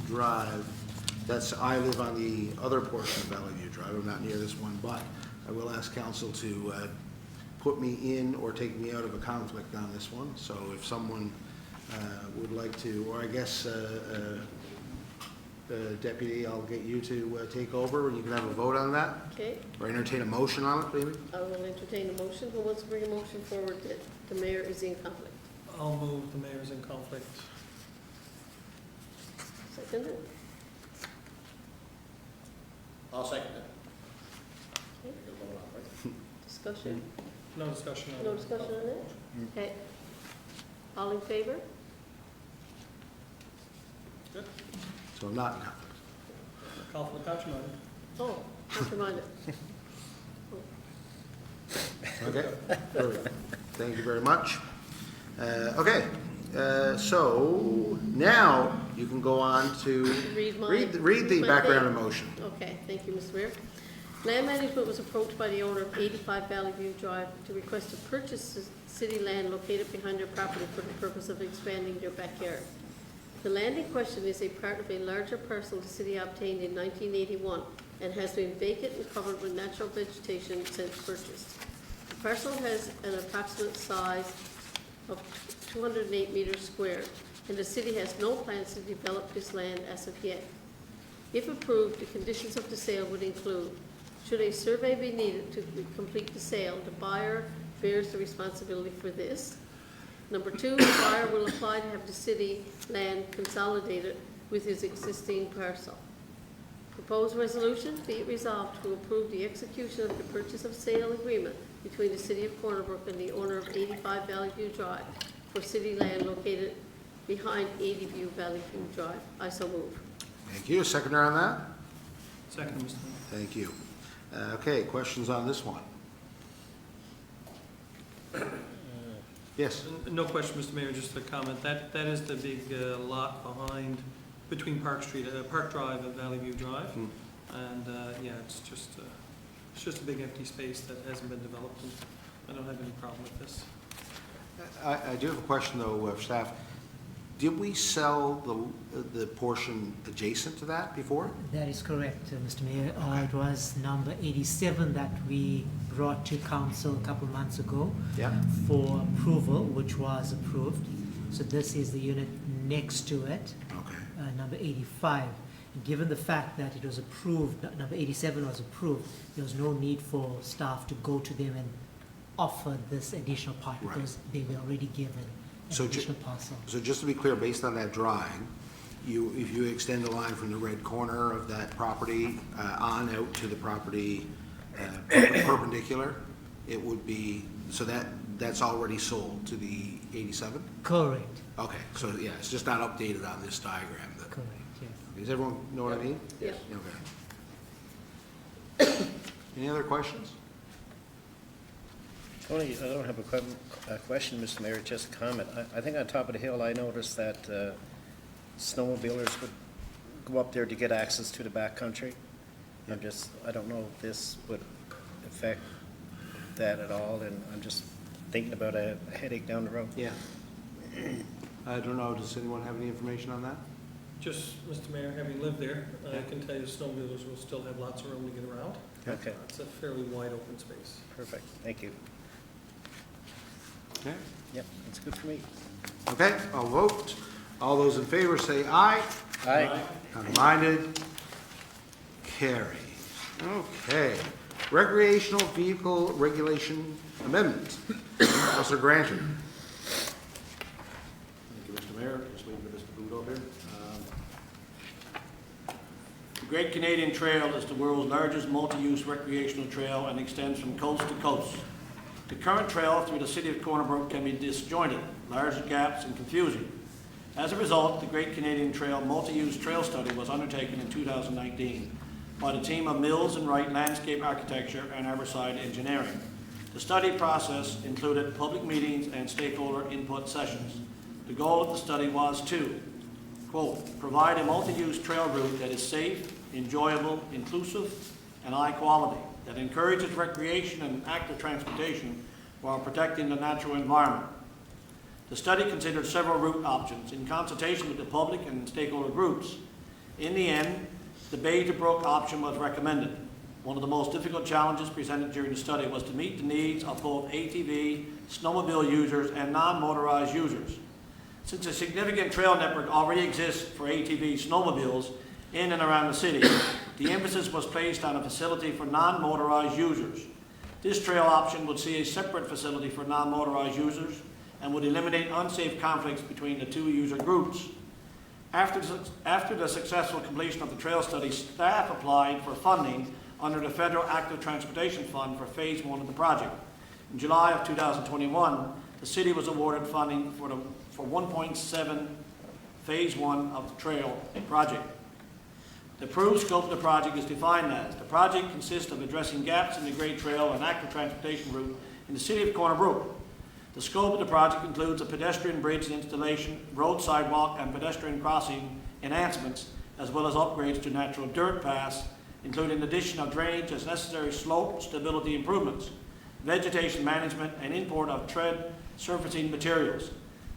Drive. I live on the other portion of Valley View Drive. I'm not near this one, but I will ask council to put me in or take me out of a conflict on this one. So if someone would like to, or I guess, Deputy, I'll get you to take over, and you can have a vote on that, Okay, or entertain a motion on it, maybe? I will entertain a motion. Who wants to bring a motion forward that the mayor is in conflict? I'll move the mayor's in conflict. Seconded? I'll second it. Discussion? No discussion on No it. discussion on that? Okay. All in favor? So I'm not in conflict. Conflict, how'd you mind? Oh, not reminded. Okay, perfect. Thank you very much. Okay, so now you can go on to Read my- read the my background thing. and motion. Okay, thank you, Mr. Mayor. Land Management was approached by the owner of 85 Valley View Drive to request to purchase city land located behind their property for the purpose of expanding their backyard. The land in question is a part of a larger parcel the city obtained in 1981 and has been vacant and covered with natural vegetation since purchased. The parcel has an approximate size of 208 meters squared, and the city has no plans to develop this land as of yet. If approved, the conditions of the sale would include: should a survey be needed to complete the sale, the buyer bears the responsibility for this. Number two, the buyer will apply to have the city land consolidated with his existing parcel. Proposed resolution, be it resolved to approve the execution of the purchase of sale agreement between the city of Corner Brook and the owner of 85 Valley View Drive for city land located behind 80 Valley View Drive. I so move. Thank you. Seconder on that? Second, Mr. Mayor. Thank you. Okay, questions on this one? Yes? No question, Mr. Mayor, just a comment. That is the big lot behind, between Park Drive and Valley View Drive. And, yeah, it's just a big empty space that hasn't been developed, and I don't have any problem with this. I do have a question, though, of staff. Did we sell the portion adjacent to that before? That is correct, Mr. Mayor. It was number 87 that we brought to council a couple of months ago Yeah. for approval, which was approved. So this is the unit next to it, Okay. number 85. Given the fact that it was approved, number 87 was approved, there was no need for staff to go to them and offer this additional part Right. because they were already given So an ju- additional parcel. So just to be clear, based on that drawing, if you extend the line from the red corner of that property on out to the property perpendicular, it would be, so that's already sold to the 87? Correct, Okay, so yeah, it's just not updated on this diagram. correct, yes. Does everyone know what I mean? Yes. Okay. Any other questions? Tony, I don't have a question, Mr. Mayor, just a comment. I think on top of the hill, I noticed that snowmobilers would go up there to get access to the backcountry. I don't know if this would affect that at all, and I'm just thinking about a headache down the road. Yeah. I don't know, does anyone have any information on that? Just, Mr. Mayor, having lived there, I can tell you snowmobilers will still have lots of room to get around. Okay, It's a fairly wide open space. perfect, thank you. Okay. Yep, that's good for me. Okay, I'll vote. All those in favor say aye. Aye. Counter-minded? Carry. Okay. Recreational Vehicle Regulation Amendment. Councilor Granton. Thank you, Mr. Mayor. Just waiting for this to boot up here. The Great Canadian Trail is the world's largest multi-use recreational trail and extends from coast to coast. The current trail through the city of Corner Brook can be disjointed, large gaps, and confusing. As a result, the Great Canadian Trail Multi-Use Trail Study was undertaken in 2019 by the team of Mills and Wright Landscape Architecture and Harborside Engineering. The study process included public meetings and stakeholder input sessions. The goal of the study was to, quote, provide a multi-use trail route that is safe, enjoyable, inclusive, and high quality. that encourages recreation and active transportation while protecting the natural environment. The study considered several route options in consultation with the public and stakeholder groups. In the end, the Bay to Brook option was recommended. One of the most difficult challenges presented during the study was to meet the needs of both ATV, snowmobile users, and non-motorized users. Since a significant trail network already exists for ATV snowmobiles in and around the city, the emphasis was placed on a facility for non-motorized users. This trail option would see a separate facility for non-motorized users and would eliminate unsafe conflicts between the two user groups. After the successful completion of the trail study, staff applied for funding under the Federal Active Transportation Fund for Phase 1 of the project. In July of 2021, the city was awarded funding for 1.7 Phase 1 of the trail project. The approved scope of the project is defined as: the project consists of addressing gaps in the grade trail and active transportation route in the city of Corner Brook. The scope of the project includes a pedestrian bridge installation, road sidewalk, and pedestrian crossing enhancements, as well as upgrades to natural dirt paths, including addition of drainage as necessary slope stability improvements, vegetation management, and import of tread surfacing materials.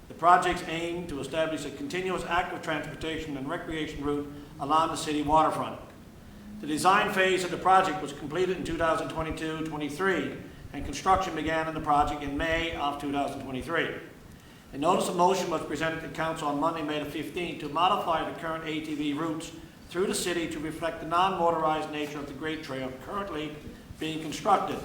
The projects aim to establish a continuous active transportation and recreation route along the city waterfront. The design phase of the project was completed in 2022-23, and construction began on the project in May of 2023. A notice of motion was presented to Council on Monday, May the 15th, to modify the current ATV routes through the city to reflect the non-motorized nature of the Great Trail currently being constructed.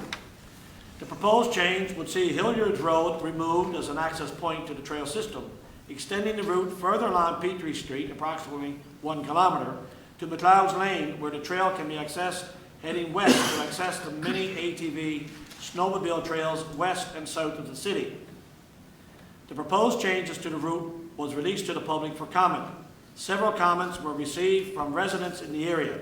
The proposed change would see Hilliard's Road removed as an access point to the trail system, extending the route further along Petrie Street, approximately 1 kilometer, to McLeod's Lane, where the trail can be accessed heading west to access the many ATV snowmobile trails west and south of the city. The proposed changes to the route was released to the public for comment. Several comments were received from residents in the area.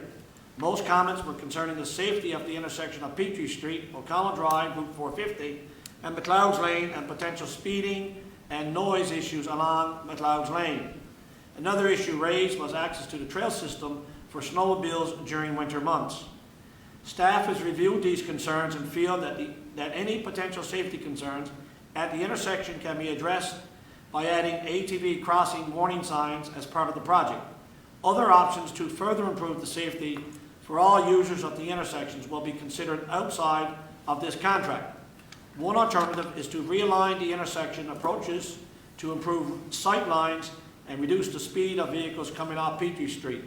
Most comments were concerning the safety of the intersection of Petrie Street, O'Connell Drive, Route 450, and McLeod's Lane, and potential speeding and noise issues along McLeod's Lane. Another issue raised was access to the trail system for snowmobiles during winter months. Staff has reviewed these concerns and feel that any potential safety concerns at the intersection can be addressed by adding ATV crossing warning signs as part of the project. Other options to further improve the safety for all users of the intersections will be considered outside of this contract. One alternative is to realign the intersection approaches to improve sight lines and reduce the speed of vehicles coming off Petrie Street.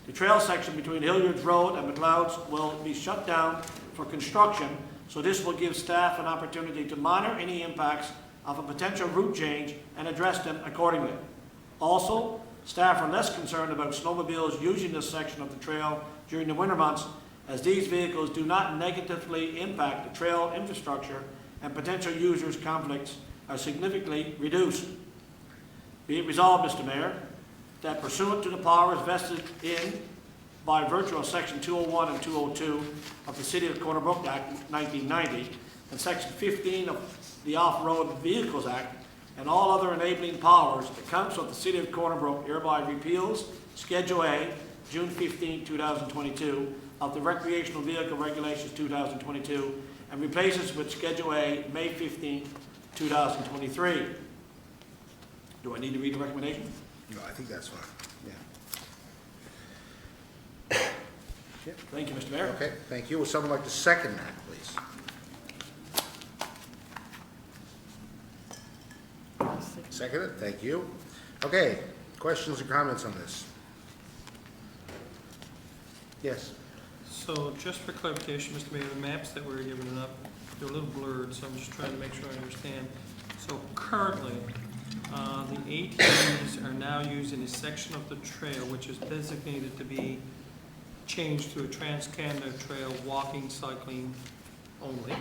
The trail section between Hilliard's Road and McLeod's will be shut down for construction, so this will give staff an opportunity to monitor any impacts of a potential route change and address them accordingly. Also, staff are less concerned about snowmobiles using this section of the trail during the winter months, as these vehicles do not negatively impact the trail infrastructure and potential users' conflicts are significantly reduced. Be it resolved, Mr. Mayor, that pursuant to the powers vested in by virtue of Section 201 and 202 of the City of Corner Brook Act 1990 and Section 15 of the Off-Road Vehicles Act and all other enabling powers, the Council of the City of Corner Brook hereby repeals Schedule A, June 15, 2022, of the Recreational Vehicle Regulations 2022 and replaces with Schedule A, May 15, 2023. Do I need to read the recommendation? No, I think that's fine, yeah. Thank you, Mr. Mayor. Okay, thank you. Would someone like to second that, please? Seconded, thank you. Okay, questions or comments on this? Yes. So just for clarification, Mr. Mayor, the maps that we're giving up, they're a little blurred, so I'm just trying to make sure I understand. So currently, the ATVs are now using a section of the trail which is designated to be changed to a Trans-Canada Trail walking, cycling only.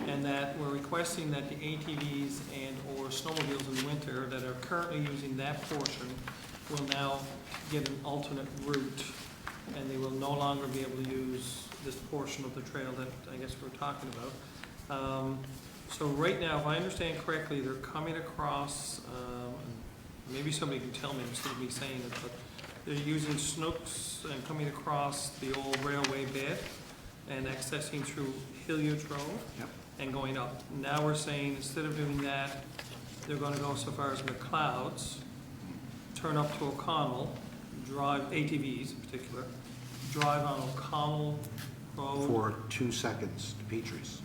And that we're requesting that the ATVs and or snowmobiles in the winter that are currently using that portion will now get an alternate route, and they will no longer be able to use this portion of the trail that I guess we're talking about. So right now, if I understand correctly, they're coming across, maybe somebody can tell me instead of me saying it, but they're using Snooks and coming across the old railway bed and accessing through Hilliard Road Yep. and going up. Now we're saying, instead of doing that, they're gonna go so far as McLeod's, turn up to O'Connell, drive, ATVs in particular, drive on O'Connell Road. For 2 seconds to Petrie's,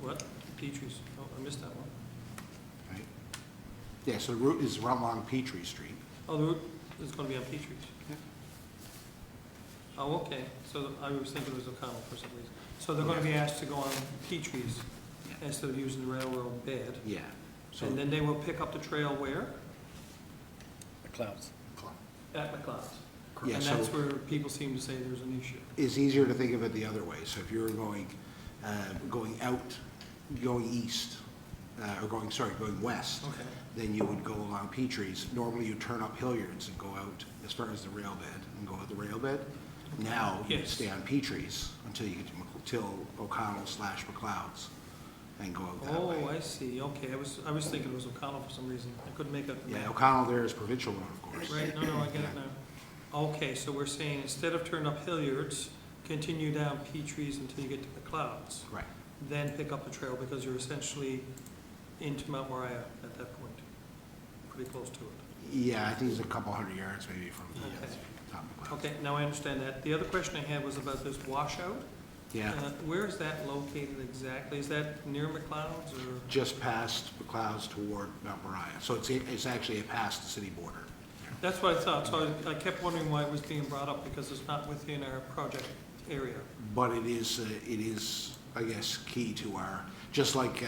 What? Petrie's, oh, I missed that one. right? Yeah, so the route is right along Petrie Street. Oh, the route is gonna be on Petrie's. Oh, okay, so I was thinking it was O'Connell for some reason. So they're gonna be asked to go on Petrie's Yeah. instead of using the railroad bed. Yeah. So And then they will pick up the trail where? The clouds. At McLeod's. Yeah, And so- that's where people seem to say there's an issue. it's easier to think of it the other way. So if you're going east, going west, Okay. then you would go along Petrie's. Normally you turn up Hilliard's and go out as far as the rail bed and go out the rail bed. Now you Yes. stay on Petrie's until you get to till O'Connell/McLeod's and go out that way. Oh, I see, okay, I was thinking it was O'Connell for some reason. I couldn't make up the Yeah, map. O'Connell there is provincial road, of course. Right, no, I get it now. Okay, so we're saying instead of turn up Hilliard's, continue down Petrie's until you get to McLeod's. Right. Then pick up the trail because you're essentially into Mount Moriah at that point, pretty close to it. Yeah, I think it's a couple hundred yards maybe from the Okay. top of McLeod's. Okay, now I understand that. The other question I had was about this washout. Yeah, Where is that located exactly? Is that near McLeod's or? just past McLeod's toward Mount Moriah. So it's actually past the city border. That's what I thought, so I kept wondering why it was being brought up because it's not within our project area. But it is, I guess, key to our, just like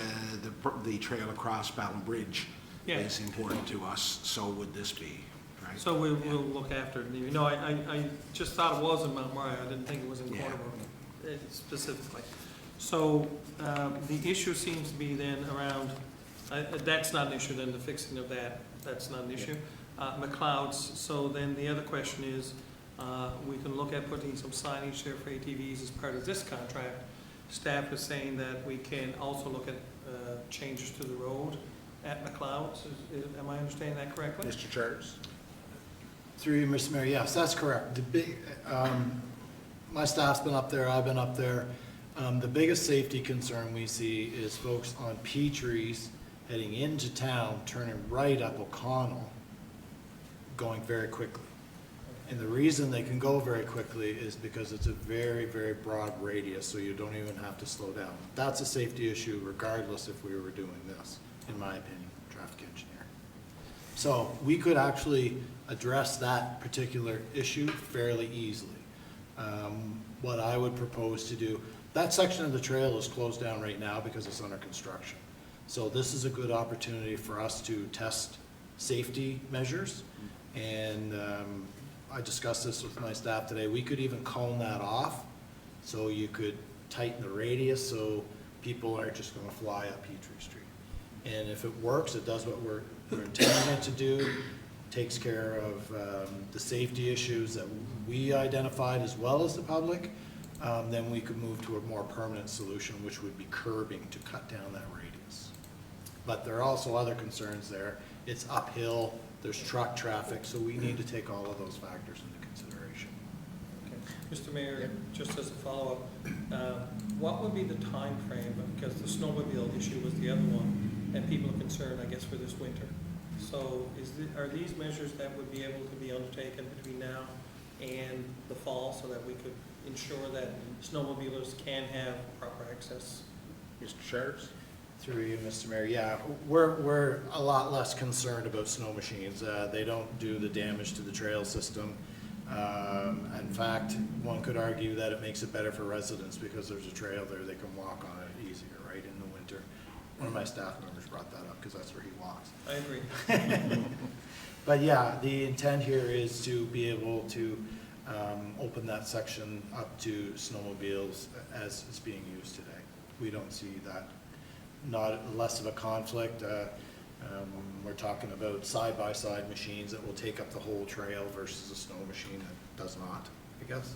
the trail across Ballon Bridge Yeah. is important to us, so would this be, right? So we'll look after it. No, I just thought it was in Mount Moriah. I didn't think it was in Yeah. Cornwall specifically. So the issue seems to be then around, that's not an issue then, the fixing of that's not an issue. McLeod's, so then the other question is, we can look at putting some signage there for ATVs as part of this contract. Staff is saying that we can also look at changes to the road at McLeod's. Am I understanding that correctly? Mr. Charles? Through you, Mr. Mayor, yes, that's correct. The big, my staff's been up there, I've been up there. The biggest safety concern we see is folks on Petrie's heading into town, turning right up O'Connell, going very quickly. And the reason they can go very quickly is because it's a very, very broad radius, so you don't even have to slow down. That's a safety issue regardless if we were doing this, in my opinion, traffic engineer. So we could actually address that particular issue fairly easily. What I would propose to do, that section of the trail is closed down right now because it's under construction. So this is a good opportunity for us to test safety measures. And I discussed this with my staff today. We could even cone that off, so you could tighten the radius so people aren't just gonna fly up Petrie Street. And if it works, it does what we're intending it to do, takes care of the safety issues that we identified as well as the public, then we could move to a more permanent solution, which would be curbing to cut down that radius. But there are also other concerns there. It's uphill, there's truck traffic, so we need to take all of those factors into consideration. Okay. Mr. Mayor, just as a follow-up, what would be the time frame? Because the snowmobile issue was the other one, and people are concerned, I guess, for this winter. So are these measures that would be able to be undertaken between now and the fall so that we could ensure that snowmobilers can have proper access? Mr. Charles? Through you, Mr. Mayor, yeah, we're a lot less concerned about snow machines. They don't do the damage to the trail system. In fact, one could argue that it makes it better for residents because there's a trail there, they can walk on it easier, right, in the winter. One of my staff members brought that up because that's where he walks. I agree. But yeah, the intent here is to be able to open that section up to snowmobiles as it's being used today. We don't see that, not less of a conflict. We're talking about side-by-side machines that will take up the whole trail versus a snow machine that does not, I guess,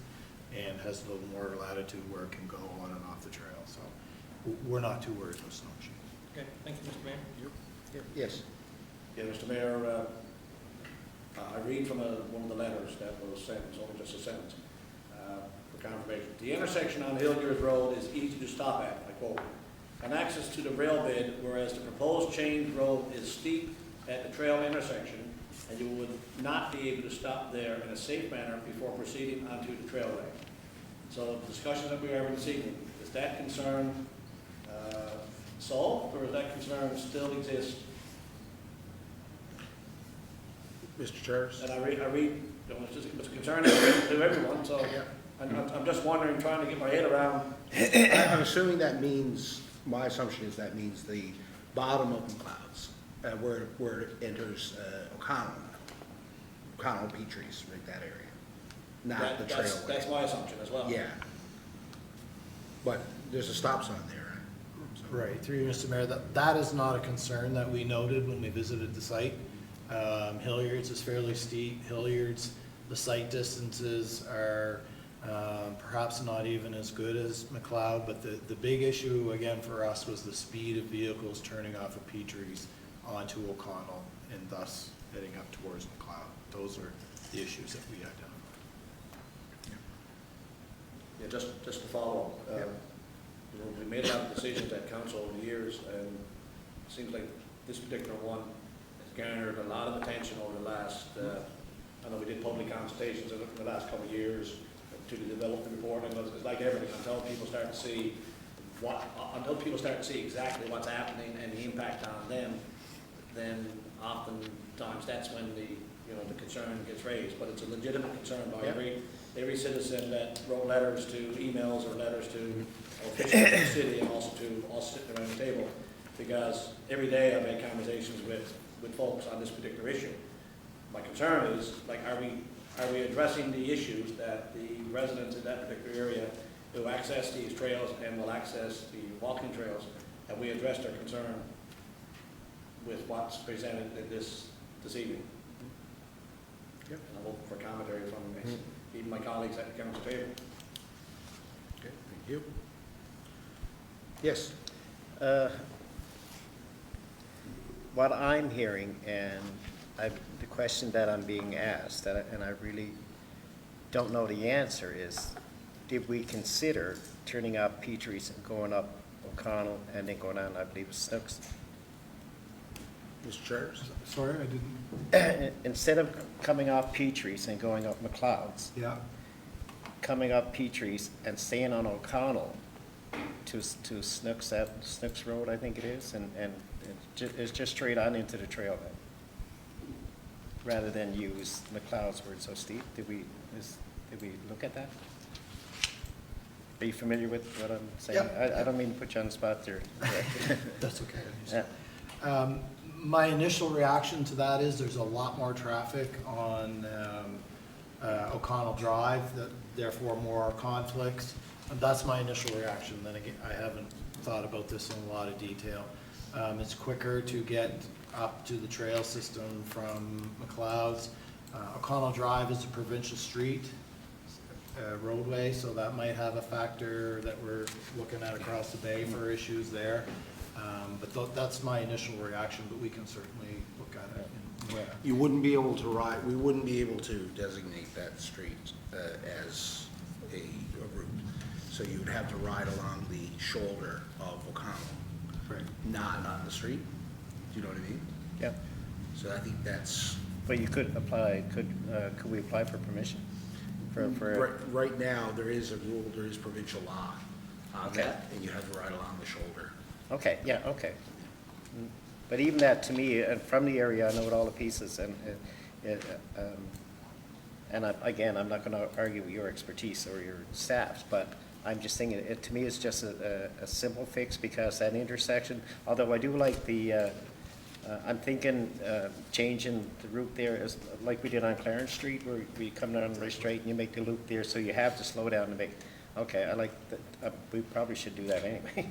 and has a little more latitude where it can go on and off the trail. So we're not too worried about snow machines. Okay, thank you, Mr. Mayor. Yes. Yeah, Mr. Mayor, I read from one of the letters that was sent, it's only just a sentence. for confirmation. The intersection on Hilliard Road is easy to stop at, I quote, and access to the rail bed, whereas the proposed change road is steep at the trail intersection, and you would not be able to stop there in a safe manner before proceeding onto the trailway. So the discussion that we are having this evening, is that concern solved, or is that concern still exist? Mr. Charis? And I read, you know, it's a concern to everyone, so I'm just wondering, trying to get my head around. I'm assuming that means, my assumption is that means the bottom of McLeod's, where it enters O'Connell, Petries, right that area, not the trailway. That's my assumption as well. Yeah. But there's a stop sign there, right? Right, through you, Mr. Mayor, that is not a concern that we noted when we visited the site. Hilliard's is fairly steep. Hilliard's, the site distances are perhaps not even as good as McLeod, but the big issue, again, for us was the speed of vehicles turning off of Petries onto O'Connell and thus heading up towards McLeod. Those are the issues that we identified. Yeah, just to follow up, you know, we made a lot of decisions at council over the years, and it seems like this particular one has garnered a lot of attention over the last, I know we did public consultations in the last couple of years to the development report, and it's like everything, until people start to see exactly what's happening and the impact on them, then oftentimes that's when the concern gets raised. But it's a legitimate concern by every citizen that wrote letters to, emails or letters to officials in the city, and also to us sitting around the table, because every day I've had conversations with folks on this particular issue. My concern is, like, are we addressing the issues that the residents in that particular area who access these trails and will access the walking trails, have we addressed their concern with what's presented in this evening? Yep. And I hope for commentary from even my colleagues at the council table. Okay, thank you. Yes? What I'm hearing, and the question that I'm being asked, and I really don't know the answer, is did we consider turning up Petries and going up O'Connell and then going on, I believe, Snooks? Mr. Charis? Sorry, I didn't. Instead of coming off Petries and going up McLeod's, Yeah. coming up Petries and staying on O'Connell to Snooks Road, I think it is, and it's just straight on into the trailhead, rather than use McLeod's where it's so steep. Did we look at that? Are you familiar with what I'm saying? Yeah. I don't mean to put you on the spot there. That's okay. Yeah. My initial reaction to that is there's a lot more traffic on O'Connell Drive, therefore more conflicts. And that's my initial reaction. Then again, I haven't thought about this in a lot of detail. It's quicker to get up to the trail system from McLeod's. O'Connell Drive is a provincial street roadway, so that might have a factor that we're looking at across the bay for issues there. But that's my initial reaction, but we can certainly look at it. You wouldn't be able to ride, we wouldn't be able to designate that street as a route. So you would have to ride along the shoulder of O'Connell, Right. not on the street. Do you know what I mean? Yeah, So I think that's, but you could apply, could we apply for permission? right now, there is a rule, there is provincial law on Okay. that, and you have to ride along the shoulder. Okay, yeah, okay. But even that, to me, from the area, I know it all the pieces, and again, I'm not gonna argue with your expertise or your staff's, but I'm just thinking, to me, it's just a simple fix, because that intersection, although I do like the, I'm thinking changing the route there is like we did on Clarence Street, where we come down very straight and you make the loop there, so you have to slow down to make, okay, I like that, we probably should do that anyway.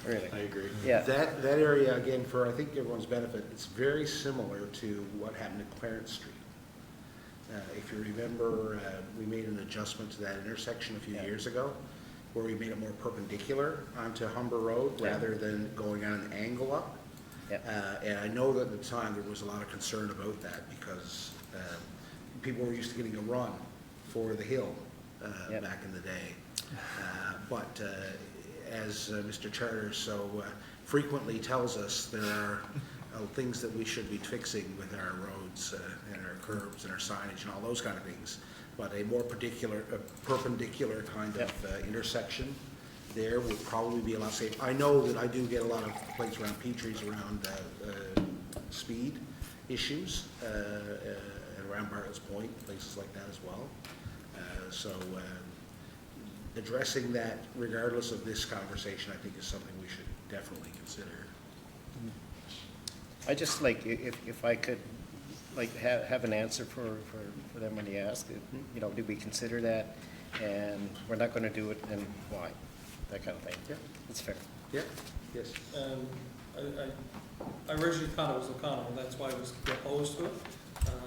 Really. I agree. Yeah. That area, again, for I think everyone's benefit, it's very similar to what happened at Clarence Street. If you remember, we made an adjustment to that intersection a few years ago, where we made it more perpendicular onto Humber Road, rather than going on an angle up. And I know that at the time there was a lot of concern about that, because people were used to getting a run for the hill Yep. back in the day. But as Mr. Charter so frequently tells us, there are things that we should be fixing with our roads and our curbs and our signage and all those kind of things. But a more perpendicular kind of intersection there would probably be a lot safer. I know that I do get a lot of complaints around Petrie's around speed issues and around Bartlett's Point, places like that as well. So addressing that regardless of this conversation, I think is something we should definitely consider. I just like, if I could, like, have an answer for them when you ask, you know, did we consider that? And we're not gonna do it, and why? That kind of thing. Yeah. It's fair. Yeah, yes. I originally thought it was O'Connell, that's why I was opposed to it.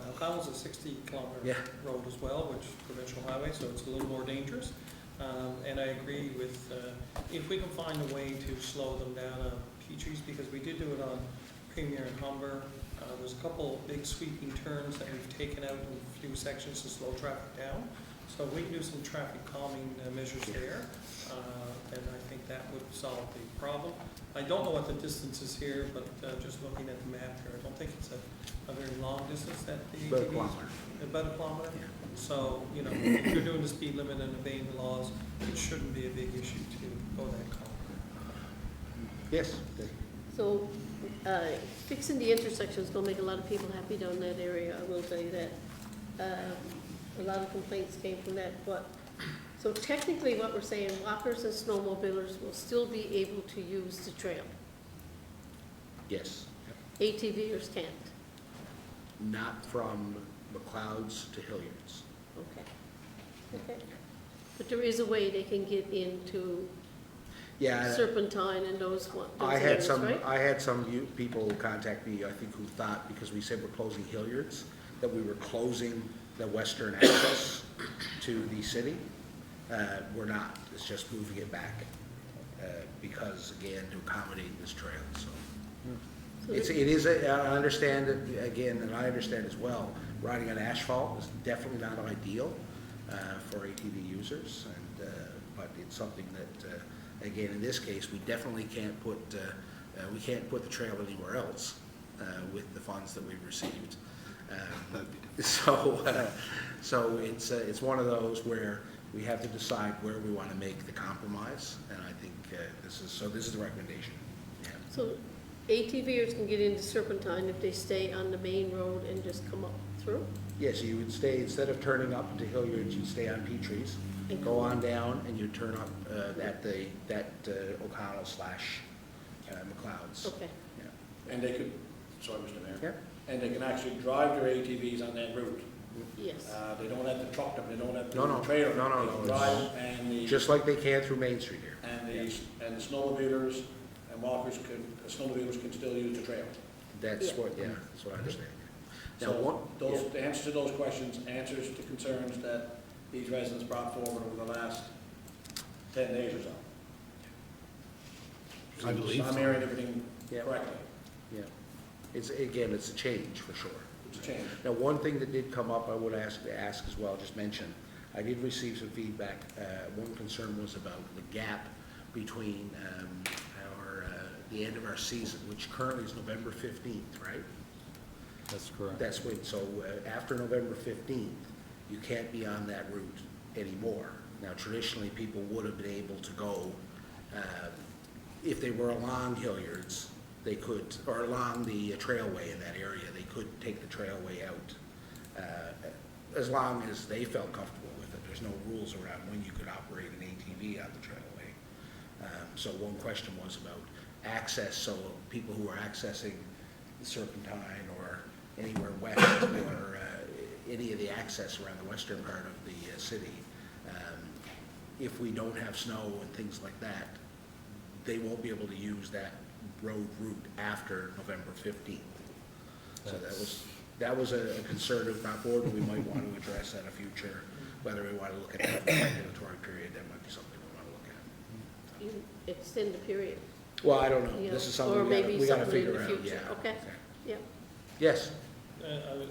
O'Connell's a 60-kilometer Yeah. road as well, which is a provincial highway, so it's a little more dangerous. And I agree with, if we can find a way to slow them down on Petrie's, because we did do it on Premier and Humber. There's a couple big sweeping turns that we've taken out in a few sections to slow traffic down. So we can do some traffic calming measures there, and I think that would solve the problem. I don't know what the distance is here, but just looking at the map here, I don't think it's a very long distance that the About a ATVs. kilometer. About a kilometer? Yeah. So, you know, if you're doing the speed limit and obeying the laws, it shouldn't be a big issue to go that calm. Yes. So, fixing the intersection is gonna make a lot of people happy down that area, I will tell you that. A lot of complaints came from that, but, so technically what we're saying, walkers and snowmobilers will still be able to use the trail. Yes. ATVers can't. Not from McLeod's to Hilliard's. Okay. Okay. But there is a way they can get into Yeah. Serpentine and those I had areas, some, right? people contact me, I think, who thought, because we said we're closing Hilliard's, that we were closing the western access to the city. We're not, it's just moving it back, because, again, to accommodate this trail, so. So It is, I understand that, again, and I understand as well, riding on asphalt is definitely not ideal for ATV users, and, but it's something that, again, in this case, we definitely can't put, we can't put the trail anywhere else with the funds that we've received. So it's one of those where we have to decide where we want to make the compromise, and I think this is the recommendation. Yeah. So ATVers can get into Serpentine if they stay on the main road and just come up through? Yes, you would stay, instead of turning up into Hilliard's, you'd stay on Petrie's, And go on down, and you turn up at O'Connell / McLeod's. Okay. Yeah. And they could, sorry, Mr. Mayor. Yep. And they can actually drive their ATVs on that route. Yes. They don't have to truck them, they don't have to No, do no. the trailer. No, no, They can no, drive, and the, Just like they can through Main Street here. and the snowmobilers and walkers snowmobilers can still use the trail. That's Yeah. that's what I understand. Now, So the answers to those questions, answers to concerns that these residents brought forward over the last 10 days or so. I believe I'm so. hearing everything Yeah. correctly. Yeah, it's a change for sure. It's a change. Now, one thing that did come up, I would ask as well, just mention, I did receive some feedback. One concern was about the gap between the end of our season, which currently is November 15th, right? That's correct. That's when, so after November 15th, you can't be on that route anymore. Now, traditionally, people would have been able to go, if they were along Hilliard's, they could, or along the trailway in that area, they could take the trailway out, as long as they felt comfortable with it. There's no rules around when you could operate an ATV on the trailway. So one question was about access, so people who are accessing the Serpentine or anywhere west or any of the access around the western part of the city, if we don't have snow and things like that, they won't be able to use that road route after November 15th. So that was a concern of that board, and we might want to address that in a future, whether we want to look at that regulatory period, that might be something we want to look at. You extend the period. Well, I don't know, Yeah, this is or something maybe we gotta something in figure the out, future. yeah. Okay. Yeah. Yes,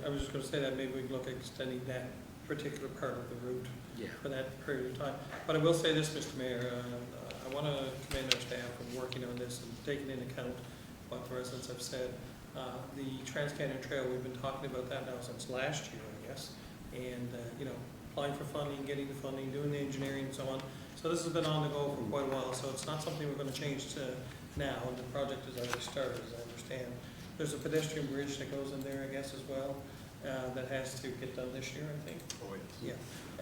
I was just gonna say that maybe we can look at extending that particular part of the route Yeah. for that period of time. But I will say this, Mr. Mayor, I want to commend our staff for working on this and taking into account what the residents have said. The Trans-Canada Trail, we've been talking about that now since last year, I guess. And, you know, applying for funding, getting the funding, doing the engineering and so on. So this has been on the go for quite a while, so it's not something we're going to change to now, and the project has already started, as I understand. There's a pedestrian bridge that goes in there, I guess, as well, that has to get done this year, I think. Oh, Yeah,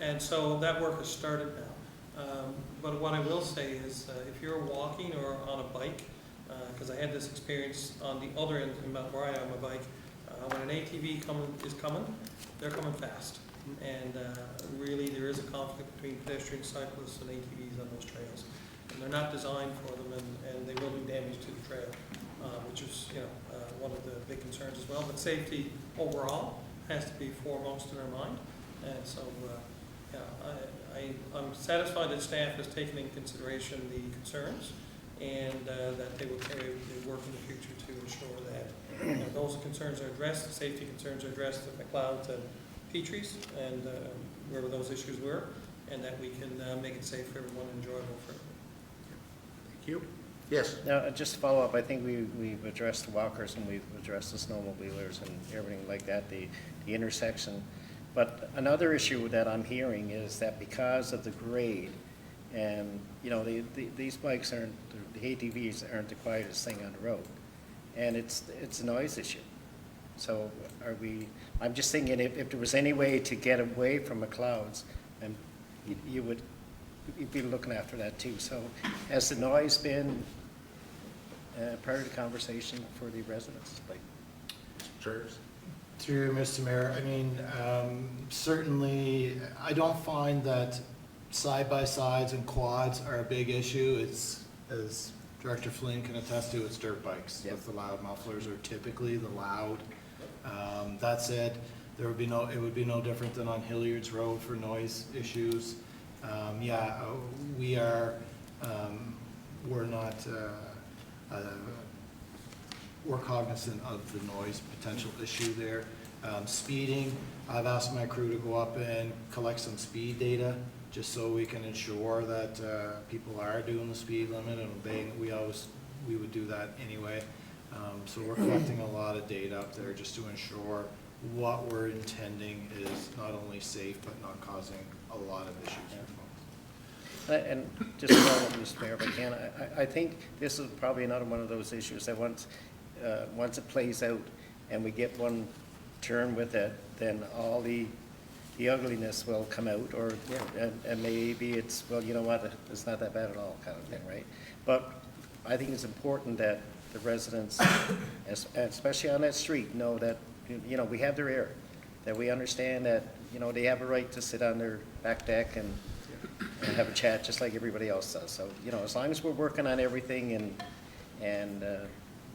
and so that work has started now. But what I will say is, if you're walking or on a bike, because I had this experience on the other end, about where I am on my bike, when an ATV is coming, they're coming fast. And really, there is a conflict between pedestrians, cyclists, and ATVs on those trails. And they're not designed for them, and they will do damage to the trail, which is, you know, one of the big concerns as well. But safety overall has to be foremost in our mind. And so, yeah, I'm satisfied that staff has taken into consideration the concerns, and that they will carry the work in the future to ensure that those concerns are addressed, the safety concerns are addressed at McLeod and Petrie's, and wherever those issues were, and that we can make it safe for everyone and enjoyable for everyone. Thank you. Yes? Now, just to follow up, I think we've addressed the walkers and we've addressed the snowmobilers and everything like that, the intersection. But another issue that I'm hearing is that because of the grade, and, you know, these bikes aren't, the ATVs aren't the quietest thing on the road. And it's a noise issue. So I'm just thinking if there was any way to get away from McLeod's, and you'd be looking after that too. So has the noise been part of the conversation for the residents? Like, Chairs? Through Mr. Mayor, I mean, certainly, I don't find that side-by-sides and quads are a big issue. It's, as Director Flynn can attest to, it's dirt bikes with the loud mufflers are typically the loud. That said, it would be no different than on Hilliard's Road for noise issues. Yeah, we're cognizant of the noise potential issue there. Speeding, I've asked my crew to go up and collect some speed data, just so we can ensure that people are doing the speed limit and obeying. We would do that anyway. So we're collecting a lot of data up there just to ensure what we're intending is not only safe, but not causing a lot of issues for folks. and just follow up, Mr. Mayor, if I can, I think this is probably another one of those issues that once it plays out and we get one turn with it, then all the ugliness will come out, or and maybe it's, well, you know what, it's not that bad at all, kind of thing, right? But I think it's important that the residents, especially on that street, know that, you know, we have their ear, that we understand that, you know, they have a right to sit on their back deck and have a chat just like everybody else does. So, you know, as long as we're working on everything and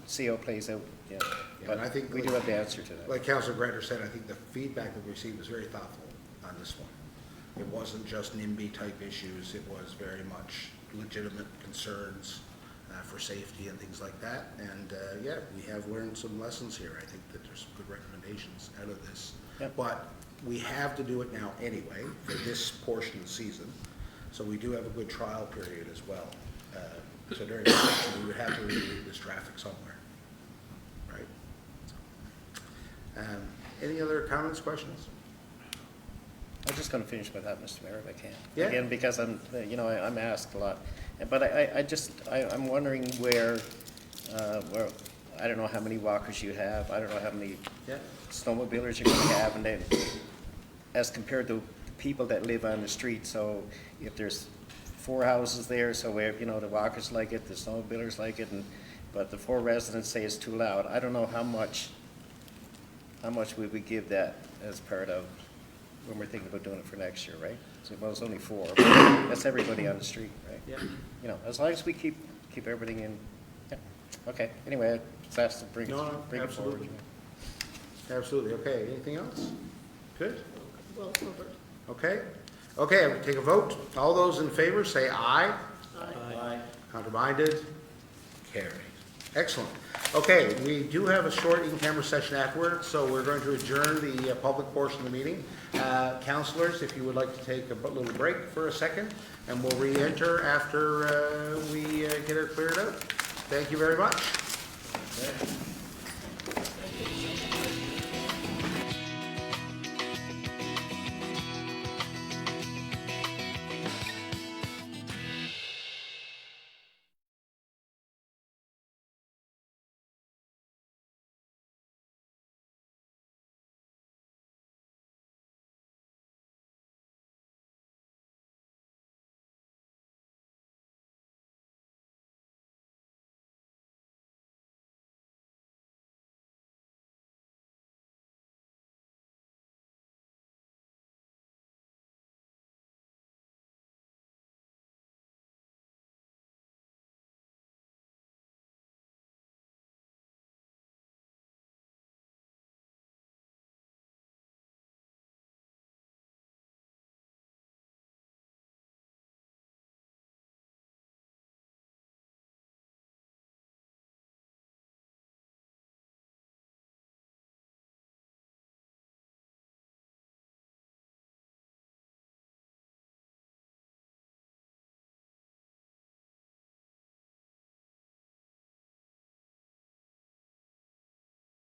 see how it plays out, yeah. Yeah, But and I think we do have the answer to that. Like Councilor Greider said, I think the feedback that we received was very thoughtful on this one. It wasn't just NIMBY type issues, it was very much legitimate concerns for safety and things like that. And yeah, we have learned some lessons here. I think that there's some good recommendations out of this. Yep. But we have to do it now anyway for this portion of the season. So we do have a good trial period as well. So during the session, we would have to relieve this traffic somewhere, right? Any other comments, questions? I'm just going to finish with that, Mr. Mayor, if I can. Yeah. Again, because I'm, you know, I'm asked a lot. But I'm wondering where, I don't know how many walkers you have. I don't know how many snowmobilers you're going to have, and then as compared to people that live on the street. So if there's 4 houses there, so where, you know, the walkers like it, the snowmobilers like it, but the 4 residents say it's too loud. I don't know how much would we give that as part of when we're thinking about doing it for next year, right? So, well, it's only 4, but that's everybody on the street, right? Yeah. You know, as long as we keep everything in, yeah, okay. Anyway, it's asked to bring it forward. Absolutely. Absolutely, okay, anything else? Good, Well covered. okay. Okay, I'm gonna take a vote. All those in favor say aye. Aye. Counterminded? Carried. Excellent. Okay, we do have a short in-camera session afterwards, so we're going to adjourn the public portion of the meeting. Councilors, if you would like to take a little break for a second, and we'll re-enter after we get it cleared out. Thank you very much.